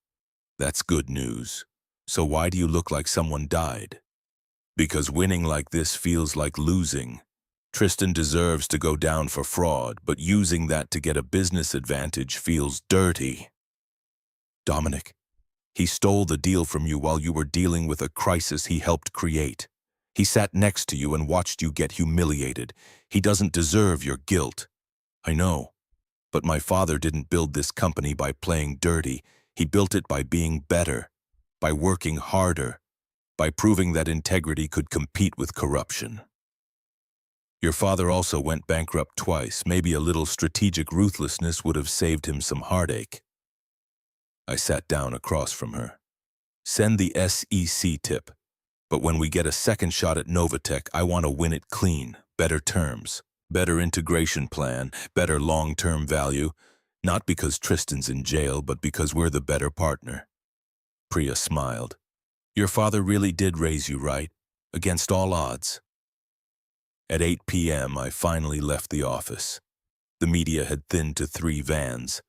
That's good news. So why do you look like someone died? Because winning like this feels like losing. Tristan deserves to go down for fraud, but using that to get a business advantage feels dirty. Dominic, he stole the deal from you while you were dealing with a crisis he helped create. He sat next to you and watched you get humiliated. He doesn't deserve your guilt. I know, but my father didn't build this company by playing dirty. He built it by being better, by working harder, by proving that integrity could compete with corruption. Your father also went bankrupt twice. Maybe a little strategic ruthlessness would have saved him some heartache. I sat down across from her. Send the SEC tip, but when we get a second shot at Novatech, I want to win it clean, better terms, better integration plan, better long-term value. Not because Tristan's in jail, but because we're the better partner. Priya smiled. Your father really did raise you right, against all odds. At 8 p.m., I finally left the office. The media had thinned to 3 vans.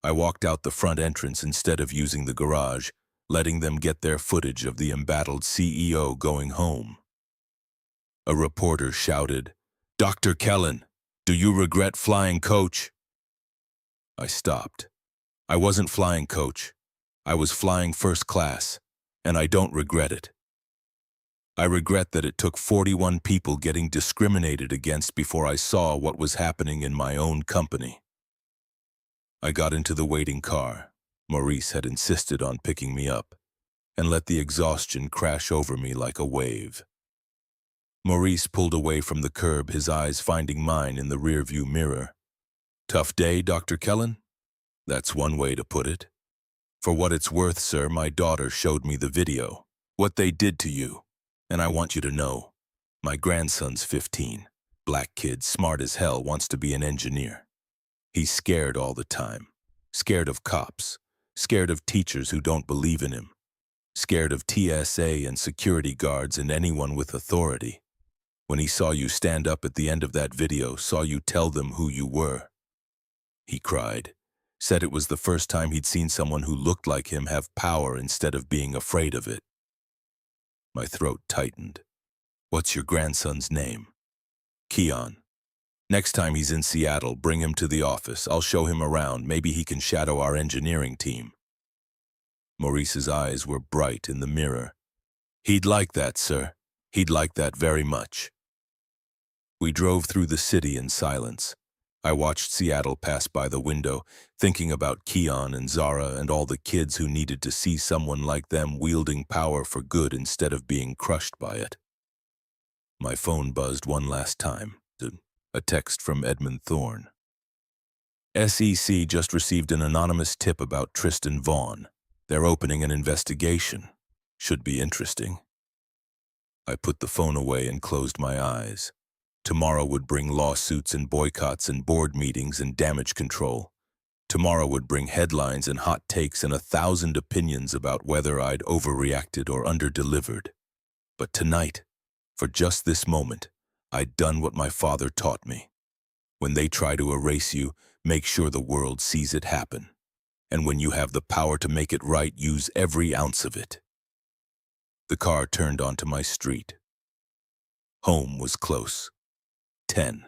I walked out the front entrance instead of using the garage, letting them get their footage of the embattled CEO going home. A reporter shouted, "Dr. Kellen, do you regret flying coach?" I stopped. I wasn't flying coach. I was flying first class, and I don't regret it. I regret that it took 41 people getting discriminated against before I saw what was happening in my own company. I got into the waiting car. Maurice had insisted on picking me up, and let the exhaustion crash over me like a wave. Maurice pulled away from the curb, his eyes finding mine in the rearview mirror. Tough day, Dr. Kellen? That's one way to put it. For what it's worth, sir, my daughter showed me the video. What they did to you. And I want you to know, my grandson's 15. Black kid, smart as hell, wants to be an engineer. He's scared all the time. Scared of cops. Scared of teachers who don't believe in him. Scared of TSA and security guards and anyone with authority. When he saw you stand up at the end of that video, saw you tell them who you were. He cried. Said it was the first time he'd seen someone who looked like him have power instead of being afraid of it. My throat tightened. What's your grandson's name? Keon. Next time he's in Seattle, bring him to the office. I'll show him around. Maybe he can shadow our engineering team. Maurice's eyes were bright in the mirror. He'd like that, sir. He'd like that very much. We drove through the city in silence. I watched Seattle pass by the window, thinking about Keon and Zara and all the kids who needed to see someone like them wielding power for good instead of being crushed by it. My phone buzzed one last time. A text from Edmund Thorne. SEC just received an anonymous tip about Tristan Vaughn. They're opening an investigation. Should be interesting. I put the phone away and closed my eyes. Tomorrow would bring lawsuits and boycotts and board meetings and damage control. Tomorrow would bring headlines and hot takes and 1,000 opinions about whether I'd overreacted or underdelivered. But tonight, for just this moment, I'd done what my father taught me. When they try to erase you, make sure the world sees it happen. And when you have the power to make it right, use every ounce of it. The car turned onto my street. Home was close. 10.